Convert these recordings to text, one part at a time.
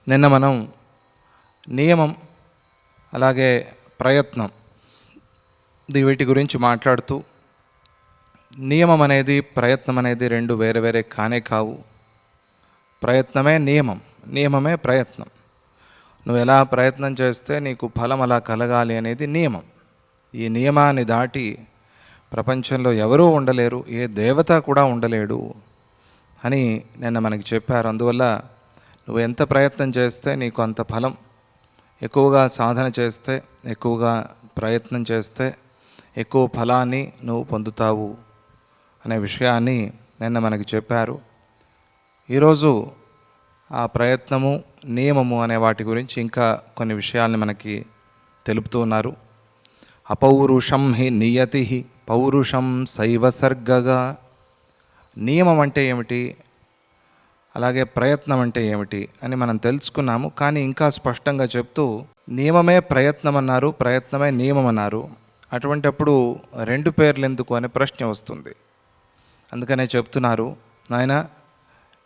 నిన్న మనం నియమం అలాగే ప్రయత్నం వీటి గురించి మాట్లాడుతూ నియమం అనేది ప్రయత్నం అనేది రెండు వేరే వేరే కానే కావు. ప్రయత్నమే నియమం, నియమమే ప్రయత్నం. నువ్వు ఎలా ప్రయత్నం చేస్తే నీకు ఫలం అలా కలగాలి అనేది నియమం. ఈ నియమాన్ని దాటి ప్రపంచంలో ఎవరూ ఉండలేరు, ఏ దేవత కూడా ఉండలేడు అని నిన్న మనకి చెప్పారు. అందువల్ల నువ్వు ఎంత ప్రయత్నం చేస్తే నీకు అంత ఫలం, ఎక్కువగా సాధన చేస్తే, ఎక్కువగా ప్రయత్నం చేస్తే ఎక్కువ ఫలాన్ని నువ్వు పొందుతావు అనే విషయాన్ని నిన్న మనకి చెప్పారు. ఈరోజు ఆ ప్రయత్నము, నియమము అనే వాటి గురించి ఇంకా కొన్ని విషయాల్ని మనకి తెలుపుతూ ఉన్నారు. అపౌరుషం హి నియతి పౌరుషం శైవసర్గగా. నియమం అంటే ఏమిటి, అలాగే ప్రయత్నం అంటే ఏమిటి అని మనం తెలుసుకున్నాము. కానీ ఇంకా స్పష్టంగా చెప్తూ నియమమే ప్రయత్నం అన్నారు, ప్రయత్నమే నియమం అన్నారు. అటువంటప్పుడు రెండు పేర్లు ఎందుకు అనే ప్రశ్న వస్తుంది. అందుకనే చెప్తున్నారు, నాయన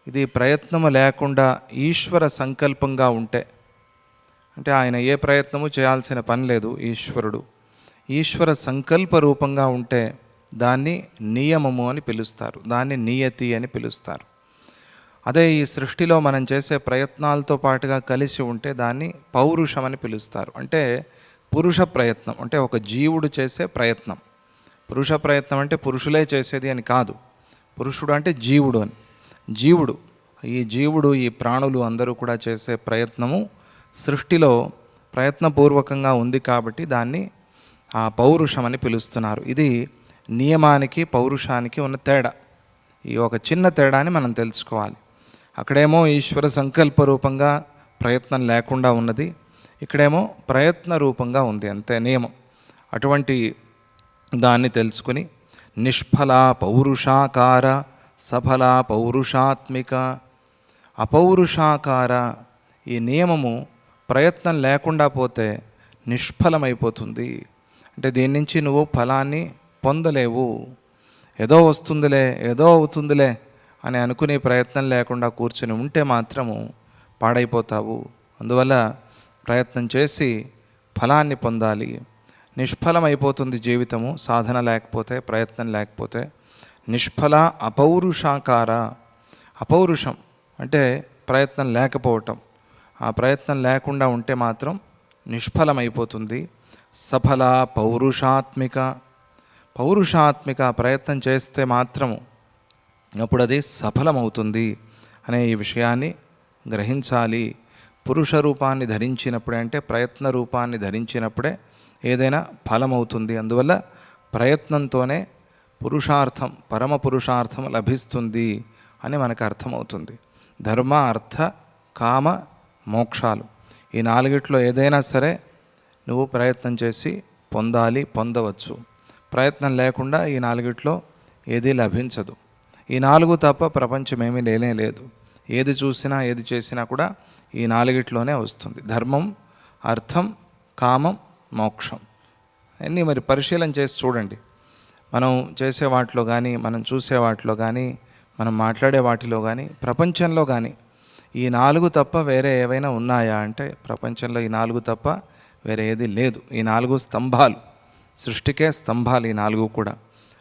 ఇది ప్రయత్నము లేకుండా ఈశ్వర సంకల్పంగా ఉంటే, అంటే ఆయన ఏ ప్రయత్నము చేయాల్సిన పని లేదు, ఈశ్వర సంకల్ప రూపంగా ఉంటే దాన్ని నియమము అని పిలుస్తారు, దాన్ని నియతి అని పిలుస్తారు. అదే ఈ సృష్టిలో మనం చేసే ప్రయత్నాలతో పాటుగా కలిసి ఉంటే దాన్ని పౌరుషం అని పిలుస్తారు. అంటే పురుష ప్రయత్నం, అంటే ఒక జీవుడు చేసే ప్రయత్నం. పురుష ప్రయత్నం అంటే పురుషులే చేసేది అని కాదు. పురుషుడు అంటే జీవుడు అని. జీవుడు ఈ ప్రాణులు అందరూ కూడా చేసే ప్రయత్నము సృష్టిలో ప్రయత్నపూర్వకంగా ఉంది కాబట్టి దాన్ని ఆ పౌరుషం అని పిలుస్తున్నారు. ఇది నియమానికి పౌరుషానికి ఉన్న తేడా. ఈ ఒక చిన్న తేడాని మనం తెలుసుకోవాలి. అక్కడేమో ఈశ్వర సంకల్ప రూపంగా ప్రయత్నం లేకుండా ఉన్నది, ఇక్కడేమో ప్రయత్న రూపంగా ఉంది, అంతే నియమం. అటువంటి దాన్ని తెలుసుకుని నిష్ఫల పౌరుషాకార సఫల పౌరుషాత్మిక. అపౌరుషాకార, ఈ నియమము ప్రయత్నం లేకుండా పోతే నిష్ఫలమైపోతుంది. అంటే దీని నుంచి నువ్వు ఫలాన్ని పొందలేవు. ఏదో వస్తుందిలే, ఏదో అవుతుందిలే అని అనుకునే ప్రయత్నం లేకుండా కూర్చుని ఉంటే మాత్రము పాడైపోతావు. అందువల్ల ప్రయత్నం చేసి ఫలాన్ని పొందాలి. నిష్ఫలమైపోతుంది జీవితము సాధన లేకపోతే, ప్రయత్నం లేకపోతే. నిష్ఫల అపౌరుషాకార. అపౌరుషం అంటే ప్రయత్నం లేకపోవటం, ఆ ప్రయత్నం లేకుండా ఉంటే మాత్రం నిష్ఫలమైపోతుంది. సఫల పౌరుషాత్మిక. పౌరుషాత్మిక ప్రయత్నం చేస్తే మాత్రము అప్పుడు అది సఫలమవుతుంది అనే ఈ విషయాన్ని గ్రహించాలి. పురుష రూపాన్ని ధరించినప్పుడే, అంటే ప్రయత్న రూపాన్ని ధరించినప్పుడే ఏదైనా ఫలమవుతుంది. అందువల్ల ప్రయత్నంతోనే పురుషార్థం, పరమ పురుషార్థం లభిస్తుంది అని మనకు అర్థమవుతుంది. ధర్మ, అర్థ, కామ, మోక్షాలు, ఈ నాలుగిట్లో ఏదైనా సరే నువ్వు ప్రయత్నం చేసి పొందవచ్చు. ప్రయత్నం లేకుండా ఈ నాలుగిట్లో ఏది లభించదు. ఈ నాలుగు తప్ప ప్రపంచమేమీ లేదు. ఏది చూసినా, ఏది చేసినా కూడా ఈ నాలుగిట్లోనే వస్తుంది. ధర్మం, అర్థం, కామం, మోక్షం. అన్నీ మరి పరిశీలన చేసి చూడండి. మనం చేసే వాటిలో కానీ, మనం చూసే వాటిలో కానీ, మనం మాట్లాడే వాటిలో కానీ, ప్రపంచంలో కానీ ఈ నాలుగు తప్ప వేరే ఏవైనా ఉన్నాయా అంటే ప్రపంచంలో ఈ నాలుగు తప్ప వేరే ఏది లేదు. ఈ నాలుగు స్తంభాలు, సృష్టికే స్తంభాలు ఈ నాలుగు కూడా.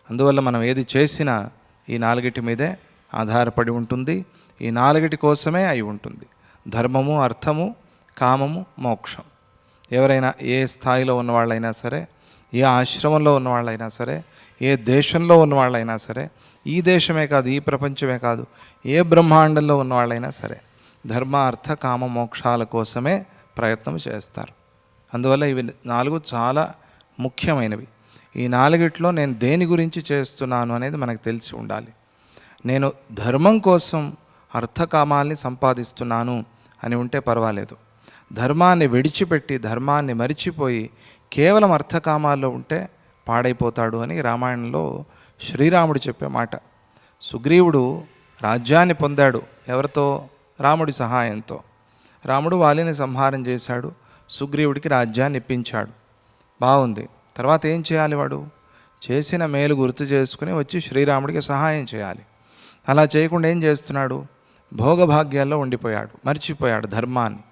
అందువల్ల మనం ఏది చేసినా ఈ నాలుగిటి మీదే ఆధారపడి ఉంటుంది, ఈ నాలుగిటి కోసమే అయి ఉంటుంది. ధర్మము, అర్థము, కామము, మోక్షం. ఎవరైనా ఏ స్థాయిలో ఉన్నవాళ్ళైనా సరే, ఏ ఆశ్రమంలో ఉన్నవాళ్ళైనా సరే, ఏ దేశంలో ఉన్నవాళ్ళైనా సరే, ఈ దేశమే కాదు, ఈ ప్రపంచమే కాదు, ఏ బ్రహ్మాండంలో ఉన్నవాళ్ళైనా సరే ధర్మ, అర్థ, కామ, మోక్షాల కోసమే ప్రయత్నం చేస్తారు. అందువల్ల ఇవి నాలుగు చాలా ముఖ్యమైనవి. ఈ నాలుగిట్లో నేను దేని గురించి చేస్తున్నాను అనేది మనకు తెలిసి ఉండాలి. నేను ధర్మం కోసం అర్థకామాల్ని సంపాదిస్తున్నాను అని ఉంటే పర్వాలేదు. ధర్మాన్ని విడిచిపెట్టి, ధర్మాన్ని మరిచిపోయి కేవలం అర్థకామాల్లో ఉంటే పాడైపోతాడు అని రామాయణంలో శ్రీరాముడు చెప్పే మాట. సుగ్రీవుడు రాజ్యాన్ని పొందాడు. ఎవరితో? రాముడి సహాయంతో. రాముడు వాలిని సంహారం చేశాడు, సుగ్రీవుడికి రాజ్యాన్ని ఇప్పించాడు. బాగుంది. తర్వాత ఏం చేయాలి? వాడు చేసిన మేలు గుర్తు చేసుకుని వచ్చి శ్రీరాముడికి సహాయం చేయాలి. అలా చేయకుండా ఏం చేస్తున్నాడు? భోగభాగ్యాల్లో ఉండిపోయాడు, మర్చిపోయాడు ధర్మాన్ని.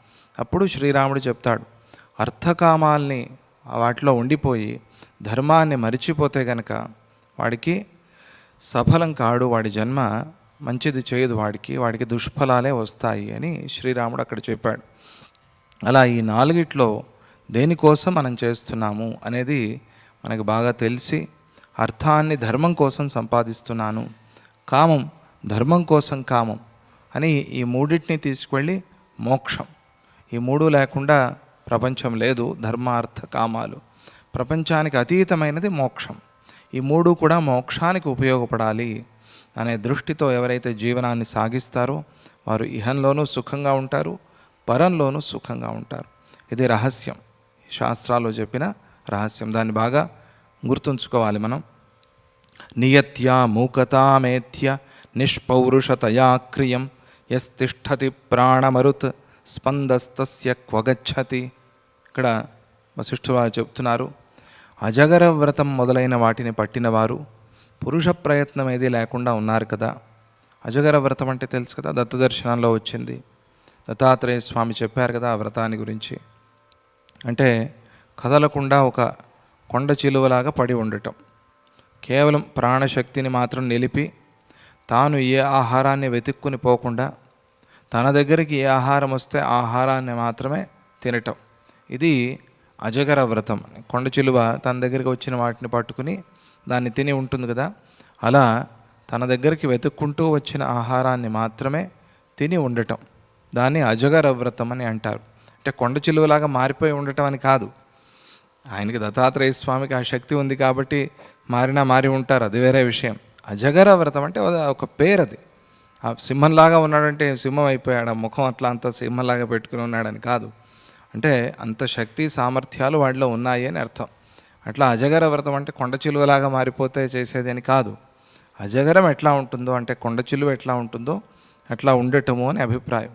అప్పుడు శ్రీరాముడు చెప్తాడు, అర్థకామాల్ని వాటిలో ఉండిపోయి ధర్మాన్ని మరిచిపోతే గనక వాడికి సఫలం కాడు, వాడి జన్మ మంచిది చేయదు, వాడికి దుష్ఫలాలే వస్తాయి అని శ్రీరాముడు అక్కడ చెప్పాడు. అలా ఈ నాలుగిట్లో దేనికోసం మనం చేస్తున్నాము అనేది మనకు బాగా తెలిసి, అర్థాన్ని ధర్మం కోసం సంపాదిస్తున్నాను, కామం ధర్మం కోసం కామం అని ఈ మూడింటిని తీసుకువెళ్ళి మోక్షం, ఈ మూడు లేకుండా ప్రపంచం లేదు. ధర్మ అర్థ కామాలు, ప్రపంచానికి అతీతమైనది మోక్షం. ఈ మూడు కూడా మోక్షానికి ఉపయోగపడాలి అనే దృష్టితో ఎవరైతే జీవనాన్ని సాగిస్తారో వారు ఇహంలోనూ సుఖంగా ఉంటారు, పరంలోనూ సుఖంగా ఉంటారు. ఇది రహస్యం, శాస్త్రాల్లో చెప్పిన రహస్యం. దాన్ని బాగా గుర్తుంచుకోవాలి మనం. నియత్యా మూకతామేత్య నిష్పౌరుషతయా క్రియం యస్తిష్ఠతి ప్రాణమరుత్ స్పందస్తస్య క్వగచ్చతి. ఇక్కడ వశిష్ఠులు చెప్తున్నారు, అజగర వ్రతం మొదలైన వాటిని పట్టినవారు పురుష ప్రయత్నం ఏది లేకుండా ఉన్నారు కదా. అజగర వ్రతం అంటే తెలుసు కదా, దత్తదర్శనంలో వచ్చింది. దత్తాత్రేయ స్వామి చెప్పారు కదా ఆ వ్రతాన్ని గురించి. అంటే కదలకుండా ఒక కొండ చిలువలాగా పడి ఉండటం, కేవలం ప్రాణశక్తిని మాత్రం నిలిపి తాను ఏ ఆహారాన్ని వెతుక్కుని పోకుండా తన దగ్గరికి ఏ ఆహారం వస్తే ఆహారాన్ని మాత్రమే తినటం, ఇది అజగర వ్రతం. కొండ చిలువ తన దగ్గరికి వచ్చిన వాటిని పట్టుకుని దాన్ని తిని ఉంటుంది కదా, అలా తన దగ్గరికి వెతుక్కుంటూ వచ్చిన ఆహారాన్ని మాత్రమే తిని ఉండటం, దాన్ని అజగర వ్రతం అని అంటారు. అంటే కొండ చిలువలాగా మారిపోయి ఉండటం అని కాదు. ఆయనకి దత్తాత్రేయ స్వామికి ఆ శక్తి ఉంది కాబట్టి మారి ఉంటారు, అది వేరే విషయం. అజగర వ్రతం అంటే ఒక పేరు, అది. ఆ సింహంలాగా ఉన్నాడంటే సింహం అయిపోయాడు, ఆ ముఖం అట్లా అంత సింహంలాగా పెట్టుకుని ఉన్నాడని కాదు. అంటే అంత శక్తి సామర్థ్యాలు వాడిలో ఉన్నాయి అని అర్థం. అట్లా అజగర వ్రతం అంటే కొండ చిలువలాగా మారిపోతే చేసేది అని కాదు. అజగరం ఎట్లా ఉంటుందో, అంటే కొండ చిలువ ఎట్లా ఉంటుందో అట్లా ఉండటము అని అభిప్రాయం.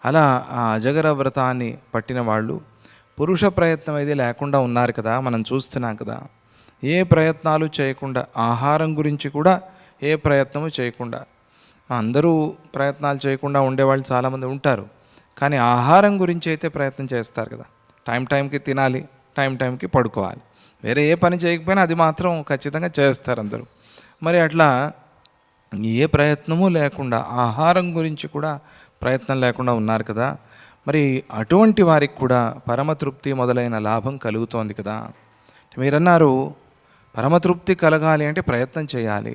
అలా ఆ అజగర వ్రతాన్ని పట్టిన వాళ్ళు పురుష ప్రయత్నం ఏది లేకుండా ఉన్నారు కదా, మనం చూస్తున్నాం కదా. ఏ ప్రయత్నాలు చేయకుండా, ఆహారం గురించి కూడా ఏ ప్రయత్నము చేయకుండా, అందరూ ప్రయత్నాలు చేయకుండా ఉండేవాళ్ళు చాలామంది ఉంటారు, కానీ ఆహారం గురించి అయితే ప్రయత్నం చేస్తారు కదా. టైంకి తినాలి, టైంకి పడుకోవాలి, వేరే ఏ పని చేయకపోయినా అది మాత్రం ఖచ్చితంగా చేస్తారు అందరూ. మరి అట్లా ఏ ప్రయత్నము లేకుండా ఆహారం గురించి కూడా ప్రయత్నం లేకుండా ఉన్నారు కదా. మరి అటువంటి వారికి కూడా పరమతృప్తి మొదలైన లాభం కలుగుతోంది కదా. మీరన్నారు పరమతృప్తి కలగాలి అంటే ప్రయత్నం చేయాలి,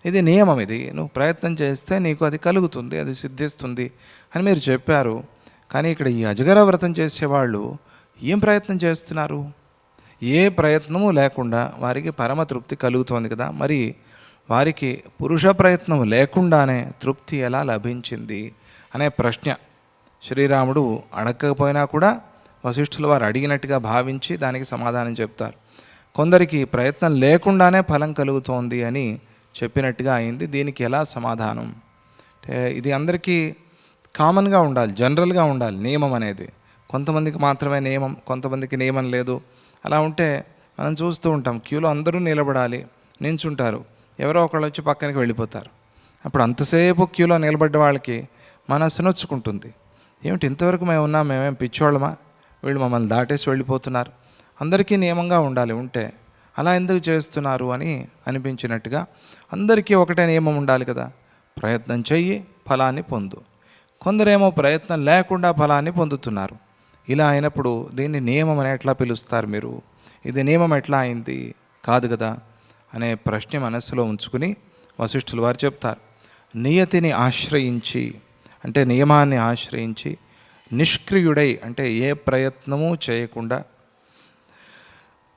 ఇది నియమం, ఇది నువ్వు ప్రయత్నం చేస్తే నీకు అది కలుగుతుంది, అది సిద్ధిస్తుంది అని మీరు చెప్పారు. కానీ ఇక్కడ ఈ అజగర వ్రతం చేసేవాళ్ళు ఏం ప్రయత్నం చేస్తున్నారు? ఏ ప్రయత్నము లేకుండా వారికి పరమతృప్తి కలుగుతోంది కదా. మరి వారికి పురుష ప్రయత్నం లేకుండానే తృప్తి ఎలా లభించింది అనే ప్రశ్న శ్రీరాముడు అడగకపోయినా కూడా వశిష్ఠుల వారు అడిగినట్టుగా భావించి దానికి సమాధానం చెప్తారు. కొందరికి ప్రయత్నం లేకుండానే ఫలం కలుగుతోంది అని చెప్పినట్టుగా అయింది. దీనికి ఎలా సమాధానం? ఇది అందరికీ కామన్గా ఉండాలి, జనరల్గా ఉండాలి నియమం అనేది. కొంతమందికి మాత్రమే నియమం, కొంతమందికి నియమం లేదు. అలా ఉంటే మనం చూస్తూ ఉంటాం, క్యూలో అందరూ నిలబడాలి, నించుంటారు, ఎవరో ఒకళ్ళు వచ్చి పక్కనకి వెళ్ళిపోతారు. అప్పుడు అంతసేపు క్యూలో నిలబడ్డ వాళ్ళకి మనసు నొచ్చుకుంటుంది. ఏమిటి ఇంతవరకు మేము ఉన్నాం, మేమేం పిచ్చోళ్ళమా, వీళ్ళు మమ్మల్ని దాటేసి వెళ్ళిపోతున్నారు. అందరికీ నియమంగా ఉండాలి, ఉంటే అలా ఎందుకు చేస్తున్నారు అని అనిపించినట్టుగా అందరికీ ఒకటే నియమం ఉండాలి కదా, ప్రయత్నం చెయ్యి ఫలాన్ని పొందు. కొందరేమో ప్రయత్నం లేకుండా ఫలాన్ని పొందుతున్నారు. ఇలా అయినప్పుడు దీన్ని నియమం అని ఎట్లా పిలుస్తారు మీరు? ఇది నియమం ఎట్లా అయింది? కాదు కదా అనే ప్రశ్న మనస్సులో ఉంచుకుని వశిష్ఠుల వారు చెప్తారు, నియతిని ఆశ్రయించి అంటే నియమాన్ని ఆశ్రయించి, నిష్క్రియుడై అంటే ఏ ప్రయత్నము చేయకుండా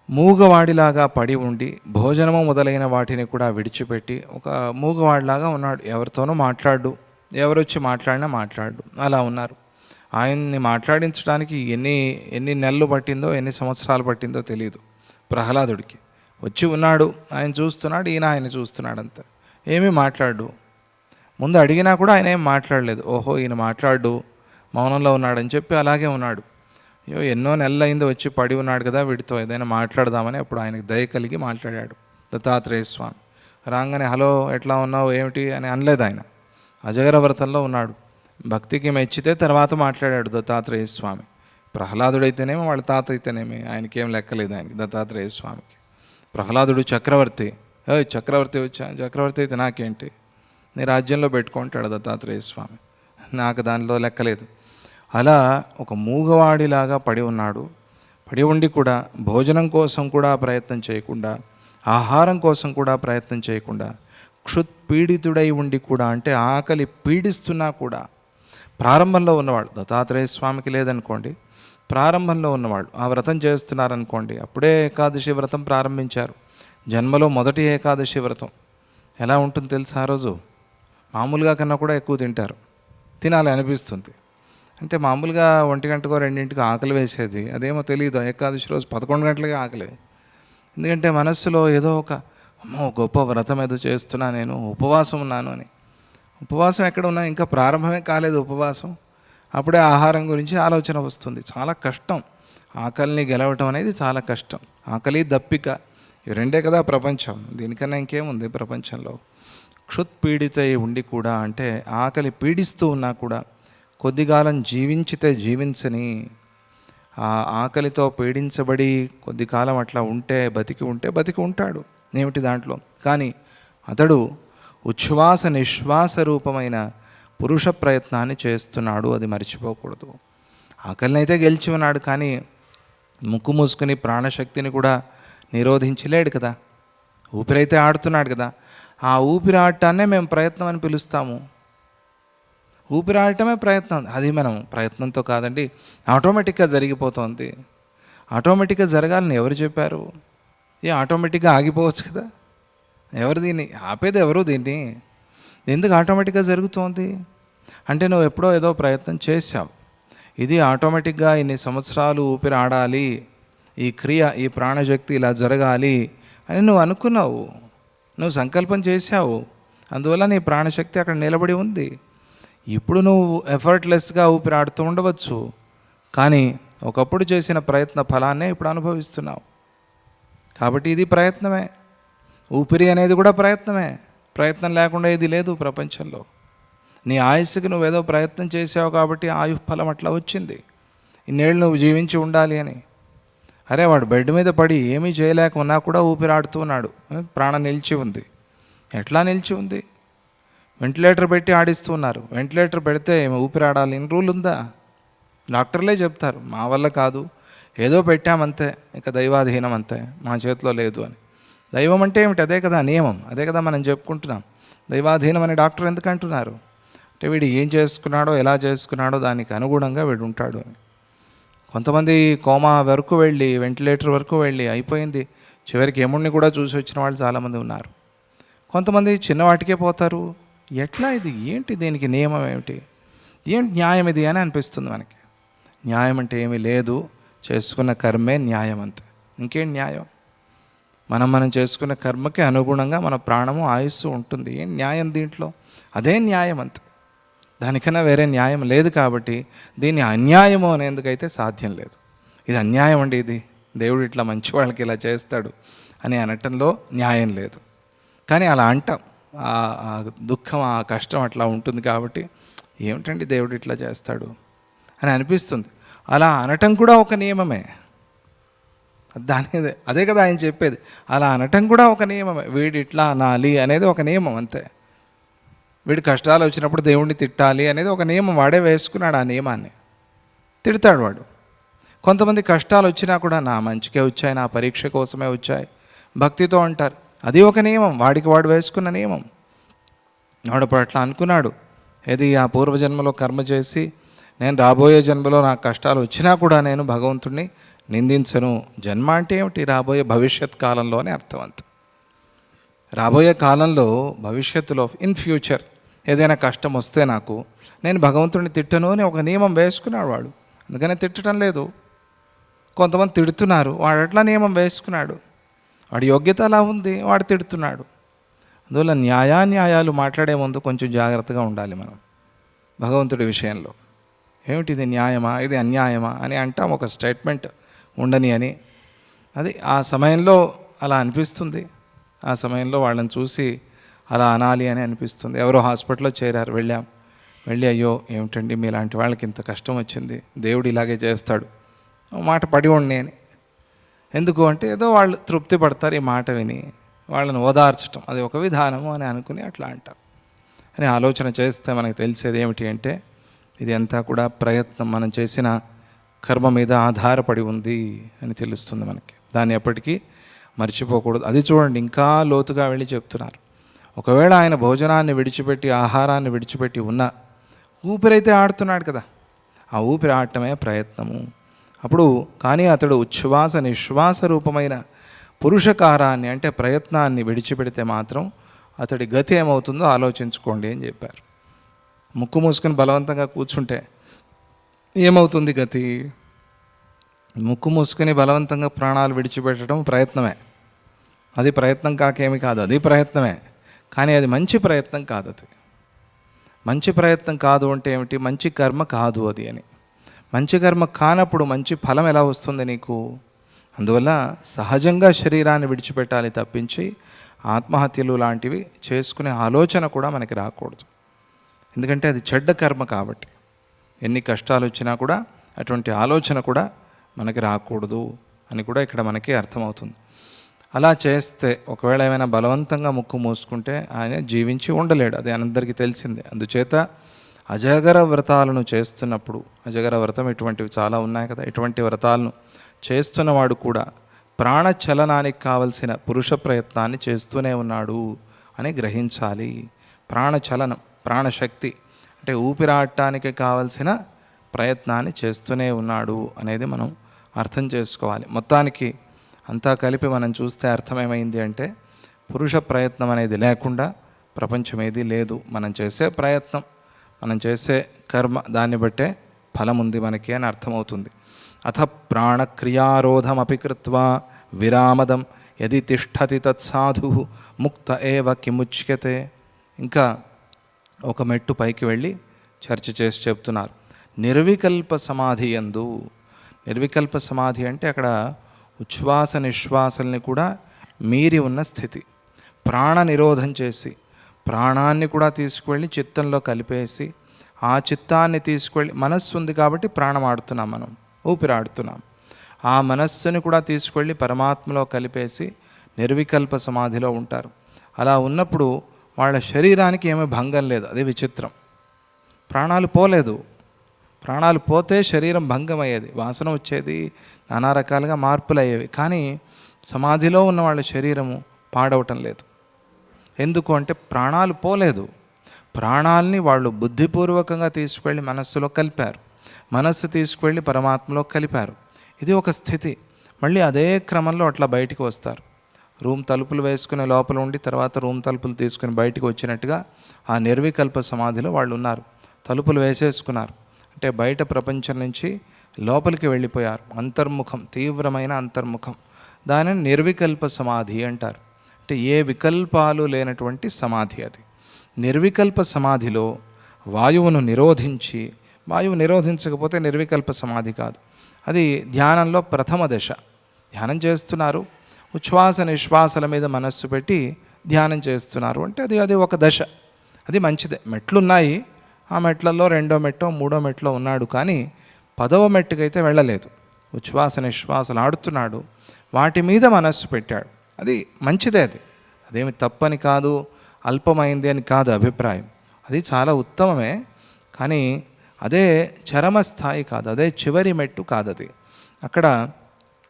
మూగవాడిలాగా పడి ఉండి భోజనము మొదలైన వాటిని కూడా విడిచిపెట్టి ఒక మూగవాడిలాగా ఉన్నాడు, ఎవరితోనూ మాట్లాడు, ఎవరొచ్చి మాట్లాడినా మాట్లాడు, అలా ఉన్నారు. ఆయన్ని మాట్లాడించడానికి ఎన్ని నెలలు పట్టిందో, ఎన్ని సంవత్సరాలు పట్టిందో తెలియదు. ప్రహ్లాదుడికి వచ్చి ఉన్నాడు, ఆయన చూస్తున్నాడు, ఈయన ఆయన చూస్తున్నాడు, అంతే, ఏమీ మాట్లాడు. ముందు అడిగినా కూడా ఆయన ఏం మాట్లాడలేదు. ఓహో ఈయన మాట్లాడు, మౌనంలో ఉన్నాడని చెప్పి అలాగే ఉన్నాడు. అయ్యో ఎన్నో నెలలు అయిందో వచ్చి పడి ఉన్నాడు కదా, వీడితో ఏదైనా మాట్లాడదామని అప్పుడు ఆయనకు దయ కలిగి మాట్లాడాడు దత్తాత్రేయ స్వామి. రాగానే హలో ఎట్లా ఉన్నావు ఏమిటి అని అనలేదు ఆయన. అజగర వ్రతంలో ఉన్నాడు, భక్తికి మెచ్చితే తర్వాత మాట్లాడాడు దత్తాత్రేయ స్వామి. ప్రహ్లాదుడైతేనేమి వాళ్ళ తాత అయితేనేమి ఆయనకేం లెక్కలేదు, ఆయనకి దత్తాత్రేయ స్వామికి. ప్రహ్లాదుడు చక్రవర్తి, చక్రవర్తి వచ్చా, చక్రవర్తి అయితే నాకేంటి, నీ రాజ్యంలో పెట్టుకుంటాడు దత్తాత్రేయ స్వామి, నాకు దానిలో లెక్కలేదు. అలా ఒక మూగవాడిలాగా పడి ఉన్నాడు. పడి ఉండి కూడా భోజనం కోసం కూడా ప్రయత్నం చేయకుండా, ఆహారం కోసం కూడా ప్రయత్నం చేయకుండా, క్షుత్పీడితుడై ఉండి కూడా, అంటే ఆకలి పీడిస్తున్నా కూడా, ప్రారంభంలో ఉన్నవాడు దత్తాత్రేయ స్వామికి లేదనుకోండి, ప్రారంభంలో ఉన్నవాళ్ళు ఆ వ్రతం చేస్తున్నారనుకోండి, అప్పుడే ఏకాదశి వ్రతం ప్రారంభించారు, జన్మలో మొదటి ఏకాదశి వ్రతం. ఎలా ఉంటుంది తెలుసా? ఆ రోజు మామూలుగా కన్నా కూడా ఎక్కువ తింటారు, తినాలి అనిపిస్తుంది. అంటే మామూలుగా 1 గంటకో 2 ఆకలి వేసేది, అదేమో తెలియదు, ఏకాదశి రోజు 11 గంటలకే ఆకలి. ఎందుకంటే మనస్సులో ఏదో ఒక అమ్మో గొప్ప వ్రతం ఏదో చేస్తున్నా, నేను ఉపవాసం ఉన్నాను అని. ఉపవాసం ఎక్కడ ఉన్నా, ఇంకా ప్రారంభమే కాలేదు ఉపవాసం, అప్పుడే ఆహారం గురించి ఆలోచన వస్తుంది. చాలా కష్టం ఆకలిని గెలవటం అనేది, చాలా కష్టం. ఆకలి దప్పిక ఇవి రెండే కదా ప్రపంచం, దీనికన్నా ఇంకేముంది ప్రపంచంలో. క్షుత్పీడిత ఉండి కూడా, అంటే ఆకలి పీడిస్తూ ఉన్నా కూడా, కొద్దికాలం జీవించితే జీవించని, ఆ ఆకలితో పీడించబడి కొద్ది కాలం అట్లా ఉంటే, బతికి ఉంటాడు, ఏమిటి దాంట్లో. కానీ అతడు ఉచ్ఛ్వాస నిశ్వాస రూపమైన పురుష ప్రయత్నాన్ని చేస్తున్నాడు, అది మర్చిపోకూడదు. ఆకలిని అయితే గెలిచి ఉన్నాడు, కానీ ముక్కు మూసుకుని ప్రాణశక్తిని కూడా నిరోధించలేడు కదా. ఊపిరైతే ఆడుతున్నాడు కదా. ఆ ఊపిరి ఆడటాన్నే మేము ప్రయత్నం అని పిలుస్తాము. ఊపిరి ఆడటమే ప్రయత్నం, అది మనం ప్రయత్నంతో కాదండి, ఆటోమేటిక్గా జరిగిపోతుంది. ఆటోమేటిక్గా జరగాలని ఎవరు చెప్పారు? ఆటోమేటిక్గా ఆగిపోవచ్చు కదా. ఎవరు దీన్ని ఆపేది? ఎవరు దీన్ని? ఎందుకు ఆటోమేటిక్గా జరుగుతోంది అంటే, నువ్వు ఎప్పుడో ఏదో ప్రయత్నం చేశావు, ఇది ఆటోమేటిక్గా ఇన్ని సంవత్సరాలు ఊపిరి ఆడాలి, ఈ క్రియ, ఈ ప్రాణశక్తి ఇలా జరగాలి అని నువ్వు అనుకున్నావు, నువ్వు సంకల్పం చేశావు, అందువల్ల నీ ప్రాణశక్తి అక్కడ నిలబడి ఉంది. ఇప్పుడు నువ్వు ఎఫర్ట్లెస్గా ఊపిరి ఆడుతూ ఉండవచ్చు, కానీ ఒకప్పుడు చేసిన ప్రయత్న ఫలాన్నే ఇప్పుడు అనుభవిస్తున్నావు. కాబట్టి ఇది ప్రయత్నమే. ఊపిరి అనేది కూడా ప్రయత్నమే. ప్రయత్నం లేకుండా ఏది లేదు ప్రపంచంలో. నీ ఆయుస్సుకి నువ్వేదో ప్రయత్నం చేసావు కాబట్టి ఆయుఫలం అట్లా వచ్చింది, ఇన్నేళ్ళు నువ్వు జీవించి ఉండాలి అని. అరే వాడు బెడ్ మీద పడి ఏమీ చేయలేక ఉన్నా కూడా ఊపిరాడుతూ ఉన్నాడు, ప్రాణం నిలిచి ఉంది. ఎట్లా నిలిచి ఉంది? వెంటిలేటర్ పెట్టి ఆడిస్తున్నారు. వెంటిలేటర్ పెడితే ఊపిరాడాలి అని రూల్ ఉందా? డాక్టర్లే చెప్తారు, మా వల్ల కాదు, ఏదో పెట్టామంతే, ఇక దైవాధీనం అంతే, మా చేతిలో లేదు అని. దైవం అంటే ఏమిటి? అదే కదా నియమం, అదే కదా మనం చెప్పుకుంటున్నాం. దైవాధీనం అని డాక్టర్ ఎందుకు అంటున్నారు అంటే, వీడు ఏం చేసుకున్నాడో, ఎలా చేసుకున్నాడో దానికి అనుగుణంగా వీడు ఉంటాడు అని. కొంతమంది కోమా వరకు వెళ్ళి, వెంటిలేటర్ వరకు వెళ్ళి అయిపోయింది, చివరికి యముడిని కూడా చూసి వచ్చిన వాళ్ళు చాలామంది ఉన్నారు. కొంతమంది చిన్నవాటికే పోతారు. ఎట్లా ఇది? ఏంటి దీనికి నియమం ఏమిటి? ఏంటి న్యాయం ఇది అని అనిపిస్తుంది మనకి. న్యాయం అంటే ఏమీ లేదు, చేసుకున్న కర్మే న్యాయం అంతే, ఇంకేం న్యాయం? మనం చేసుకున్న కర్మకి అనుగుణంగా మన ప్రాణము ఆయుస్సు ఉంటుంది. ఏం న్యాయం దీంట్లో? అదే న్యాయం అంతే, దానికన్నా వేరే న్యాయం లేదు. కాబట్టి దీన్ని అన్యాయము అనేందుకైతే సాధ్యం లేదు. ఇది అన్యాయం అండి, ఇది దేవుడు ఇట్లా మంచి వాళ్ళకి ఇలా చేస్తాడు అని అనటంలో న్యాయం లేదు. కానీ అలా అంటాం, ఆ దుఃఖం, ఆ కష్టం అట్లా ఉంటుంది కాబట్టి ఏమిటండి దేవుడు ఇట్లా చేస్తాడు అని అనిపిస్తుంది. అలా అనటం కూడా ఒక నియమమే. అదే కదా ఆయన చెప్పేది, అలా అనటం కూడా ఒక నియమమే. వీడు ఇట్లా అనాలి అనేది ఒక నియమం అంతే. వీడు కష్టాలు వచ్చినప్పుడు దేవుడిని తిట్టాలి అనేది ఒక నియమం, వాడే వేసుకున్నాడు ఆ నియమాన్ని, తిడతాడు వాడు. కొంతమంది కష్టాలు వచ్చినా కూడా నా మంచికే వచ్చాయి, నా పరీక్ష కోసమే వచ్చాయి, భక్తితో అంటారు. అది ఒక నియమం, వాడికి వాడు వేసుకున్న నియమం. వాడు ఇప్పుడు అట్లా అనుకున్నాడు, ఏది ఆ పూర్వజన్మలో కర్మ చేసి నేను రాబోయే జన్మలో నాకు కష్టాలు వచ్చినా కూడా నేను భగవంతుడిని నిందించను. జన్మ అంటే ఏమిటి? రాబోయే భవిష్యత్ కాలంలోనే అర్థం అంత. రాబోయే కాలంలో, భవిష్యత్తులో, ఇన్ ఫ్యూచర్ ఏదైనా కష్టం వస్తే నాకు, నేను భగవంతుడిని తిట్టను అని ఒక నియమం వేసుకున్నాడు వాడు, అందుకనే తిట్టడం లేదు. కొంతమంది తిడుతున్నారు, వాడు అట్లా నియమం వేసుకున్నాడు, వాడి యోగ్యత అలా ఉంది, వాడు తిడుతున్నాడు. అందువల్ల న్యాయాన్యాయాలు మాట్లాడే ముందు కొంచెం జాగ్రత్తగా ఉండాలి మనం భగవంతుడి విషయంలో. ఏమిటి ఇది న్యాయమా, ఇది అన్యాయమా అని అంటాం, ఒక స్టేట్మెంట్ ఉండని అని. అది ఆ సమయంలో అలా అనిపిస్తుంది, ఆ సమయంలో వాళ్ళని చూసి అలా అనాలి అని అనిపిస్తుంది. ఎవరో హాస్పిటల్లో చేరారు, వెళ్ళి, అయ్యో ఏమిటండి మీలాంటి వాళ్ళకి ఇంత కష్టం వచ్చింది, దేవుడు ఇలాగే చేస్తాడు, మాట పడి ఉండి అని. ఎందుకు అంటే ఏదో వాళ్ళు తృప్తి పడతారు ఈ మాట విని, వాళ్ళని ఓదార్చటం అది ఒక విధానము అని అనుకుని అట్లా అంటారు అని ఆలోచన చేస్తే మనకు తెలిసేది ఏమిటి అంటే ఇది అంతా కూడా ప్రయత్నం, మనం చేసిన కర్మ మీద ఆధారపడి ఉంది అని తెలుస్తుంది మనకి. దాన్ని ఎప్పటికీ మర్చిపోకూడదు. అది చూడండి, ఇంకా లోతుగా వెళ్ళి చెప్తున్నారు. ఒకవేళ ఆయన భోజనాన్ని విడిచిపెట్టి, ఆహారాన్ని విడిచిపెట్టి ఉన్నా ఊపిరైతే ఆడుతున్నాడు కదా, ఆ ఊపిరి ఆడటమే ప్రయత్నము. అప్పుడు కానీ అతడు ఉచ్ఛ్వాస నిశ్వాస రూపమైన పురుషకారాన్ని అంటే ప్రయత్నాన్ని విడిచిపెడితే మాత్రం అతడి గతి ఏమవుతుందో ఆలోచించుకోండి అని చెప్పారు. ముక్కు మూసుకొని బలవంతంగా కూర్చుంటే ఏమవుతుంది గతి? ముక్కు మూసుకొని బలవంతంగా ప్రాణాలు విడిచిపెట్టడం ప్రయత్నమే. అది ప్రయత్నం కాకేమి కాదు, అది ప్రయత్నమే. కానీ అది మంచి ప్రయత్నం కాదు. అది మంచి ప్రయత్నం కాదు అంటే ఏమిటి? మంచి కర్మ కాదు అది అని. మంచి కర్మ కానప్పుడు మంచి ఫలం ఎలా వస్తుంది నీకు? అందువల్ల సహజంగా శరీరాన్ని విడిచిపెట్టాలి తప్పించి ఆత్మహత్యలు లాంటివి చేసుకునే ఆలోచన కూడా మనకి రాకూడదు. ఎందుకంటే అది చెడ్డ కర్మ కాబట్టి. ఎన్ని కష్టాలు వచ్చినా కూడా అటువంటి ఆలోచన కూడా మనకి రాకూడదు అని కూడా ఇక్కడ మనకి అర్థమవుతుంది. అలా చేస్తే ఒకవేళ ఏమైనా బలవంతంగా ముక్కు మూసుకుంటే ఆయన జీవించి ఉండలేడు, అది అందరికీ తెలిసిందే. అందుచేత అజగర వ్రతాలను చేస్తున్నప్పుడు, అజగర వ్రతం ఇటువంటివి చాలా ఉన్నాయి కదా, ఇటువంటి వ్రతాలను చేస్తున్నవాడు కూడా ప్రాణచలనానికి కావలసిన పురుష ప్రయత్నాన్ని చేస్తూనే ఉన్నాడు అని గ్రహించాలి. ప్రాణచలనం, ప్రాణశక్తి అంటే ఊపిరాడటానికి కావలసిన ప్రయత్నాన్ని చేస్తూనే ఉన్నాడు అనేది మనం అర్థం చేసుకోవాలి. మొత్తానికి అంతా కలిపి మనం చూస్తే అర్థమేమైంది అంటే పురుష ప్రయత్నం అనేది లేకుండా ప్రపంచం ఏది లేదు. మనం చేసే ప్రయత్నం, మనం చేసే కర్మ, దాన్ని బట్టే ఫలం ఉంది మనకి అని అర్థమవుతుంది. అథ ప్రాణక్రియారోధమపి కృత్వా విరామదం యది తిష్టతి తత్సాధు ముక్త ఏవ కిముచ్యతే. ఇంకా ఒక మెట్టు పైకి వెళ్ళి చర్చ చేసి చెప్తున్నారు. నిర్వికల్ప సమాధి యందు, నిర్వికల్ప సమాధి అంటే అక్కడ ఉచ్ఛ్వాస నిశ్వాసల్ని కూడా మీరి ఉన్న స్థితి. ప్రాణ నిరోధం చేసి ప్రాణాన్ని కూడా తీసుకువెళ్ళి చిత్తంలో కలిపేసి ఆ చిత్తాన్ని తీసుకువెళ్ళి, మనస్సు ఉంది కాబట్టి ప్రాణం ఆడుతున్నాం, మనం ఊపిరాడుతున్నాం, ఆ మనస్సుని కూడా తీసుకువెళ్ళి పరమాత్మలో కలిపేసి నిర్వికల్ప సమాధిలో ఉంటారు. అలా ఉన్నప్పుడు వాళ్ళ శరీరానికి ఏమీ భంగం లేదు. అదే విచిత్రం. ప్రాణాలు పోలేదు. ప్రాణాలు పోతే శరీరం భంగం అయ్యేది, వాసన వచ్చేది, నానా రకాలుగా మార్పులు అయ్యేవి. కానీ సమాధిలో ఉన్న వాళ్ళ శరీరము పాడవటం లేదు. ఎందుకు అంటే ప్రాణాలు పోలేదు. ప్రాణాలని వాళ్ళు బుద్ధిపూర్వకంగా తీసుకువెళ్ళి మనస్సులో కలిపారు, మనస్సు తీసుకువెళ్ళి పరమాత్మలో కలిపారు. ఇది ఒక స్థితి. మళ్ళీ అదే క్రమంలో అట్లా బయటికి వస్తారు. రూమ్ తలుపులు వేసుకునే లోపల ఉండి తర్వాత రూమ్ తలుపులు తీసుకుని బయటికి వచ్చినట్టుగా ఆ నిర్వికల్ప సమాధిలో వాళ్ళు ఉన్నారు. తలుపులు వేసేసుకున్నారు అంటే బయట ప్రపంచం నుంచి లోపలికి వెళ్ళిపోయారు. అంతర్ముఖం, తీవ్రమైన అంతర్ముఖం. దానిని నిర్వికల్ప సమాధి అంటారు. అంటే ఏ వికల్పాలు లేనటువంటి సమాధి అది. నిర్వికల్ప సమాధిలో వాయువును నిరోధించి, వాయువు నిరోధించకపోతే నిర్వికల్ప సమాధి కాదు. అది ధ్యానంలో ప్రథమ దశ. ధ్యానం చేస్తున్నారు, ఉచ్ఛ్వాస నిశ్వాసల మీద మనస్సు పెట్టి ధ్యానం చేస్తున్నారు అంటే అది ఒక దశ. అది మంచిదే. మెట్లున్నాయి, ఆ మెట్లలో 2వ మెట్టో 3వ మెట్లో ఉన్నాడు, కానీ 10వ మెట్టుకైతే వెళ్ళలేదు. ఉచ్ఛ్వాస నిశ్వాసలు ఆడుతున్నాడు, వాటి మీద మనస్సు పెట్టాడు. అది మంచిదే. అదేమి తప్పని కాదు, అల్పమైంది అని కాదు అభిప్రాయం. అది చాలా ఉత్తమమే. కానీ అదే చరమస్థాయి కాదు, అదే చివరి మెట్టు కాదు. అది అక్కడ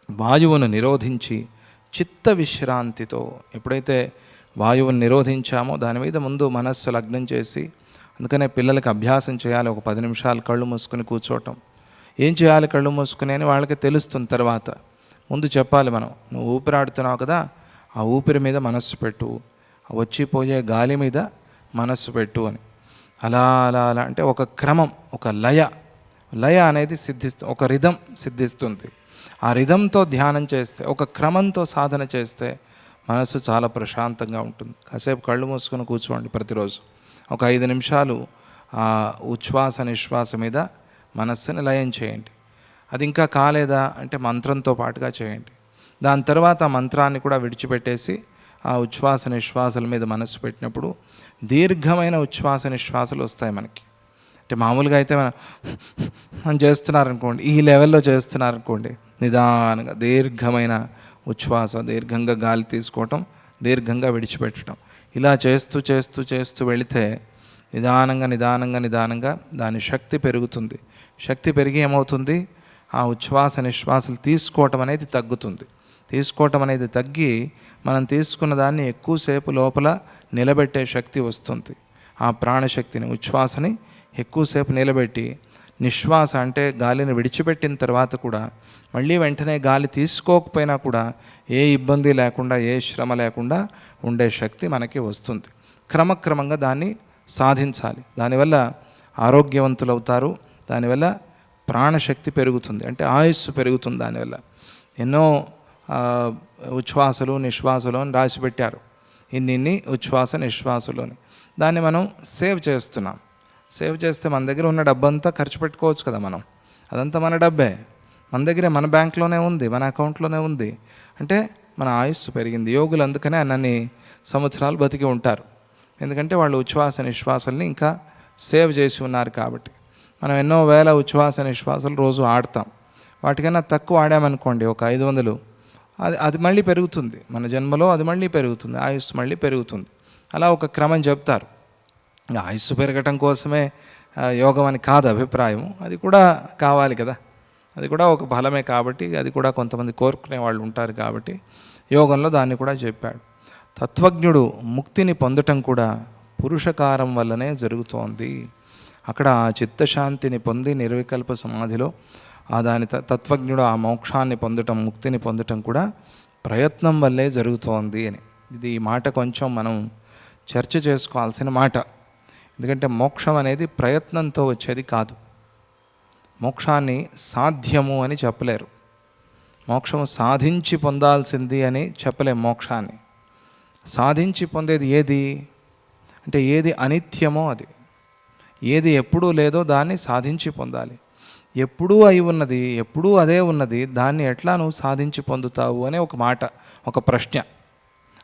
వాయువును నిరోధించి చిత్త విశ్రాంతితో ఎప్పుడైతే వాయువును నిరోధించామో దాని మీద ముందు మనస్సు లగ్నం చేసి, అందుకనే పిల్లలకి అభ్యాసం చేయాలి. ఒక 10 నిమిషాలు కళ్ళు మూసుకుని కూర్చోవటం. ఏం చేయాలి కళ్ళు మూసుకుని అని వాళ్ళకి తెలుస్తుంది. తర్వాత ముందు చెప్పాలి మనం, నువ్వు ఊపిరాడుతున్నావు కదా, ఆ ఊపిరి మీద మనస్సు పెట్టు, వచ్చిపోయే గాలి మీద మనస్సు పెట్టు అని. అలా అలా అలా అంటే ఒక క్రమం, ఒక లయ అనేది ఒక రిధం సిద్ధిస్తుంది. ఆ రిధంతో ధ్యానం చేస్తే, ఒక క్రమంతో సాధన చేస్తే మనసు చాలా ప్రశాంతంగా ఉంటుంది. కాసేపు కళ్ళు మూసుకొని కూర్చోండి ప్రతిరోజు. ఒక 5 నిమిషాలు ఆ ఉచ్ఛ్వాస నిశ్వాస మీద మనస్సుని లయం చేయండి. అది ఇంకా కాలేదా అంటే మంత్రంతో పాటుగా చేయండి. దాని తర్వాత ఆ మంత్రాన్ని కూడా విడిచిపెట్టేసి ఆ ఉచ్ఛ్వాస నిశ్వాసాల మీద మనస్సు పెట్టినప్పుడు దీర్ఘమైన ఉచ్ఛ్వాస నిశ్వాసాలు వస్తాయి మనకి. అంటే మామూలుగా అయితే మనం చేస్తున్నారనుకోండి, ఈ లెవెల్లో చేస్తున్నారనుకోండి, నిదానంగా దీర్ఘమైన ఉచ్ఛ్వాస, దీర్ఘంగా గాలి తీసుకోవటం, దీర్ఘంగా విడిచిపెట్టడం, ఇలా చేస్తూ చేస్తూ చేస్తూ వెళితే నిదానంగా నిదానంగా నిదానంగా దాని శక్తి పెరుగుతుంది. శక్తి పెరిగి ఏమవుతుంది, ఆ ఉచ్ఛ్వాస నిశ్వాసలు తీసుకోవటం అనేది తగ్గుతుంది. తీసుకోవటం అనేది తగ్గి మనం తీసుకున్న దాన్ని ఎక్కువసేపు లోపల నిలబెట్టే శక్తి వస్తుంది. ఆ ప్రాణశక్తిని, ఉచ్ఛ్వాసని ఎక్కువసేపు నిలబెట్టి, నిశ్వాస అంటే గాలిని విడిచిపెట్టిన తర్వాత కూడా మళ్ళీ వెంటనే గాలి తీసుకోకపోయినా కూడా ఏ ఇబ్బంది లేకుండా, ఏ శ్రమ లేకుండా ఉండే శక్తి మనకి వస్తుంది. క్రమక్రమంగా దాన్ని సాధించాలి. దానివల్ల ఆరోగ్యవంతులు అవుతారు. దానివల్ల ప్రాణశక్తి పెరుగుతుంది, అంటే ఆయుస్సు పెరుగుతుంది. దానివల్ల ఎన్నో ఉచ్ఛ్వాసలు నిశ్వాసలు అని రాసిపెట్టారు. ఇన్ని ఉచ్ఛ్వాస నిశ్వాసలోని దాన్ని మనం సేవ్ చేస్తున్నాం. సేవ్ చేస్తే మన దగ్గర ఉన్న డబ్బంతా ఖర్చు పెట్టుకోవచ్చు కదా. మనం అదంతా మన డబ్బే, మన దగ్గరే, మన బ్యాంక్లోనే ఉంది, మన అకౌంట్లోనే ఉంది. అంటే మన ఆయుస్సు పెరిగింది. యోగులు అందుకనే అన్నన్ని సంవత్సరాలు బతికి ఉంటారు. ఎందుకంటే వాళ్ళు ఉచ్ఛ్వాస నిశ్వాసాలని ఇంకా సేవ్ చేసి ఉన్నారు కాబట్టి. మనం ఎన్నో వేల ఉచ్ఛ్వాస నిశ్వాసాలు రోజు ఆడతాం. వాటికన్నా తక్కువ ఆడామనుకోండి, ఒక 500, అది మళ్ళీ పెరుగుతుంది. మన జన్మలో అది మళ్ళీ పెరుగుతుంది, ఆయుస్సు మళ్ళీ పెరుగుతుంది. అలా ఒక క్రమం చెప్తారు. ఆయుస్సు పెరగటం కోసమే యోగం అని కాదు అభిప్రాయం, అది కూడా కావాలి కదా, అది కూడా ఒక ఫలమే. కాబట్టి అది కూడా కొంతమంది కోరుకునే వాళ్ళు ఉంటారు కాబట్టి యోగంలో దాన్ని కూడా చెప్పాడు. తత్వజ్ఞుడు ముక్తిని పొందటం కూడా పురుషకారం వల్లనే జరుగుతోంది. అక్కడ ఆ చిత్తశాంతిని పొంది నిర్వికల్ప సమాధిలో దాని తత్వజ్ఞుడు ఆ మోక్షాన్ని పొందటం, ముక్తిని పొందటం కూడా ప్రయత్నం వల్లే జరుగుతోంది అని. ఇది ఈ మాట కొంచెం మనం చర్చ చేసుకోవాల్సిన మాట. ఎందుకంటే మోక్షం అనేది ప్రయత్నంతో వచ్చేది కాదు. మోక్షాన్ని సాధ్యము అని చెప్పలేరు. మోక్షము సాధించి పొందాల్సింది అని చెప్పలేము. మోక్షాన్ని సాధించి పొందేది ఏది అంటే, ఏది అనిత్యమో అది, ఏది ఎప్పుడూ లేదో దాన్ని సాధించి పొందాలి. ఎప్పుడూ అయి ఉన్నది, ఎప్పుడూ అదే ఉన్నది, దాన్ని ఎట్లా నువ్వు సాధించి పొందుతావు అనే ఒక మాట, ఒక ప్రశ్న.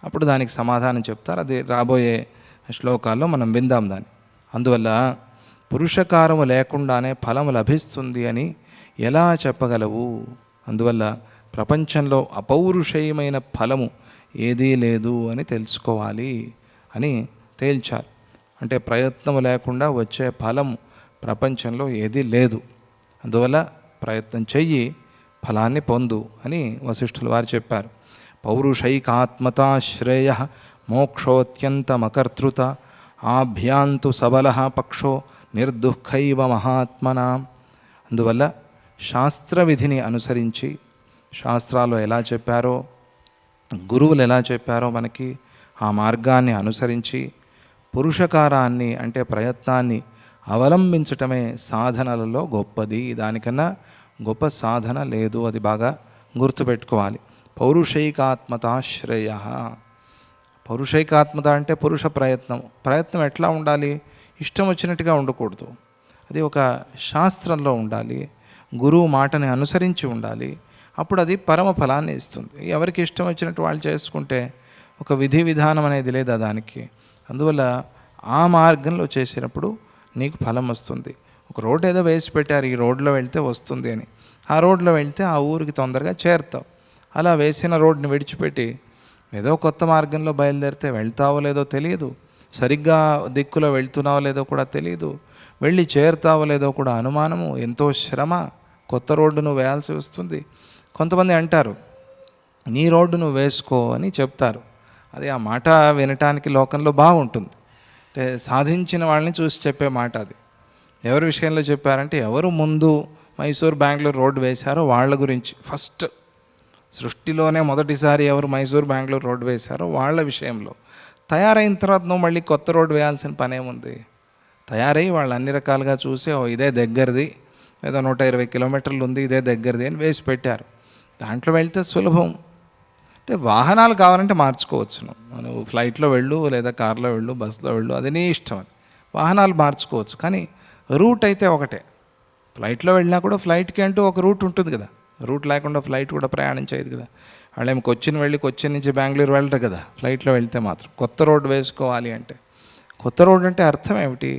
అప్పుడు దానికి సమాధానం చెప్తారు. అది రాబోయే శ్లోకాల్లో మనం విందాం దాన్ని. అందువల్ల పురుషకారము లేకుండానే ఫలము లభిస్తుంది అని ఎలా చెప్పగలవు? అందువల్ల ప్రపంచంలో అపౌరుషేయమైన ఫలము ఏదీ లేదు అని తెలుసుకోవాలి అని తేల్చారు. అంటే ప్రయత్నం లేకుండా వచ్చే ఫలం ప్రపంచంలో ఏదీ లేదు. అందువల్ల ప్రయత్నం చెయ్యి, ఫలాన్ని పొందు అని వశిష్ఠుల వారు చెప్పారు. పౌరుషైకాత్మతా శ్రేయ మోక్షోత్యంతమకర్తృత ఆభ్యాంతు సబల పక్షో నిర్దుఃఖైవ మహాత్మనా. అందువల్ల శాస్త్ర విధిని అనుసరించి, శాస్త్రాలు ఎలా చెప్పారో, గురువులు ఎలా చెప్పారో మనకి ఆ మార్గాన్ని అనుసరించి పురుషకారాన్ని అంటే ప్రయత్నాన్ని అవలంబించటమే సాధనలలో గొప్పది. దానికన్నా గొప్ప సాధన లేదు. అది బాగా గుర్తుపెట్టుకోవాలి. పౌరుషైకాత్మతాశ్రయ. పౌరుషైకాత్మత అంటే పురుష ప్రయత్నం. ప్రయత్నం ఎట్లా ఉండాలి? ఇష్టం వచ్చినట్టుగా ఉండకూడదు. అది ఒక శాస్త్రంలో ఉండాలి, గురువు మాటని అనుసరించి ఉండాలి. అప్పుడు అది పరమ ఫలాన్ని ఇస్తుంది. ఎవరికి ఇష్టం వచ్చినట్టు వాళ్ళు చేసుకుంటే ఒక విధి విధానం అనేది లేదా దానికి. అందువల్ల ఆ మార్గంలో చేసినప్పుడు నీకు ఫలం వస్తుంది. ఒక రోడ్డు ఏదో వేసి పెట్టారు, ఈ రోడ్లో వెళ్తే వస్తుంది అని, ఆ రోడ్లో వెళ్తే ఆ ఊరికి తొందరగా చేరుతావు. అలా వేసిన రోడ్ని విడిచిపెట్టి ఏదో కొత్త మార్గంలో బయలుదేరితే వెళ్తావో లేదో తెలియదు, సరిగ్గా దిక్కులో వెళ్తున్నావో లేదో కూడా తెలియదు, వెళ్ళి చేరుతావో లేదో కూడా అనుమానము, ఎంతో శ్రమ, కొత్త రోడ్డు నువ్వు వేయాల్సి వస్తుంది. కొంతమంది అంటారు నీ రోడ్డు నువ్వు వేసుకో అని చెప్తారు. అది ఆ మాట వినటానికి లోకంలో బాగుంటుంది. అంటే సాధించిన వాళ్ళని చూసి చెప్పే మాట అది. ఎవరి విషయంలో చెప్పారంటే, ఎవరు ముందు మైసూర్ బెంగళూరు రోడ్డు వేశారో వాళ్ళ గురించి. ఫస్ట్ సృష్టిలోనే మొదటిసారి ఎవరు మైసూర్ బెంగళూరు రోడ్డు వేశారో వాళ్ళ విషయంలో. తయారైన తర్వాత నువ్వు మళ్ళీ కొత్త రోడ్డు వేయాల్సిన పని ఏముంది? తయారై వాళ్ళు అన్ని రకాలుగా చూసి ఇదే దగ్గరది, ఏదో 120 కిలోమీటర్లు ఉంది, ఇదే దగ్గరది అని వేసి పెట్టారు. దాంట్లో వెళ్తే సులభం. అంటే వాహనాలు కావాలంటే మార్చుకోవచ్చు. నువ్వు ఫ్లైట్లో వెళ్ళు, లేదా కార్లో వెళ్ళు, బస్సులో వెళ్ళు, అది నీ ఇష్టం. అది వాహనాలు మార్చుకోవచ్చు, కానీ రూట్ అయితే ఒకటే. ఫ్లైట్లో వెళ్ళినా కూడా ఫ్లైట్కి అంటూ ఒక రూట్ ఉంటుంది కదా. రూట్ లేకుండా ఫ్లైట్ కూడా ప్రయాణం చేయదు కదా. వాళ్ళేమో కొచ్చిన్ వెళ్ళి కొచ్చిన్ నుంచి బెంగళూరు వెళ్ళరు కదా ఫ్లైట్లో వెళ్తే మాత్రం. కొత్త రోడ్డు వేసుకోవాలి అంటే, కొత్త రోడ్డు అంటే అర్థం ఏమిటి?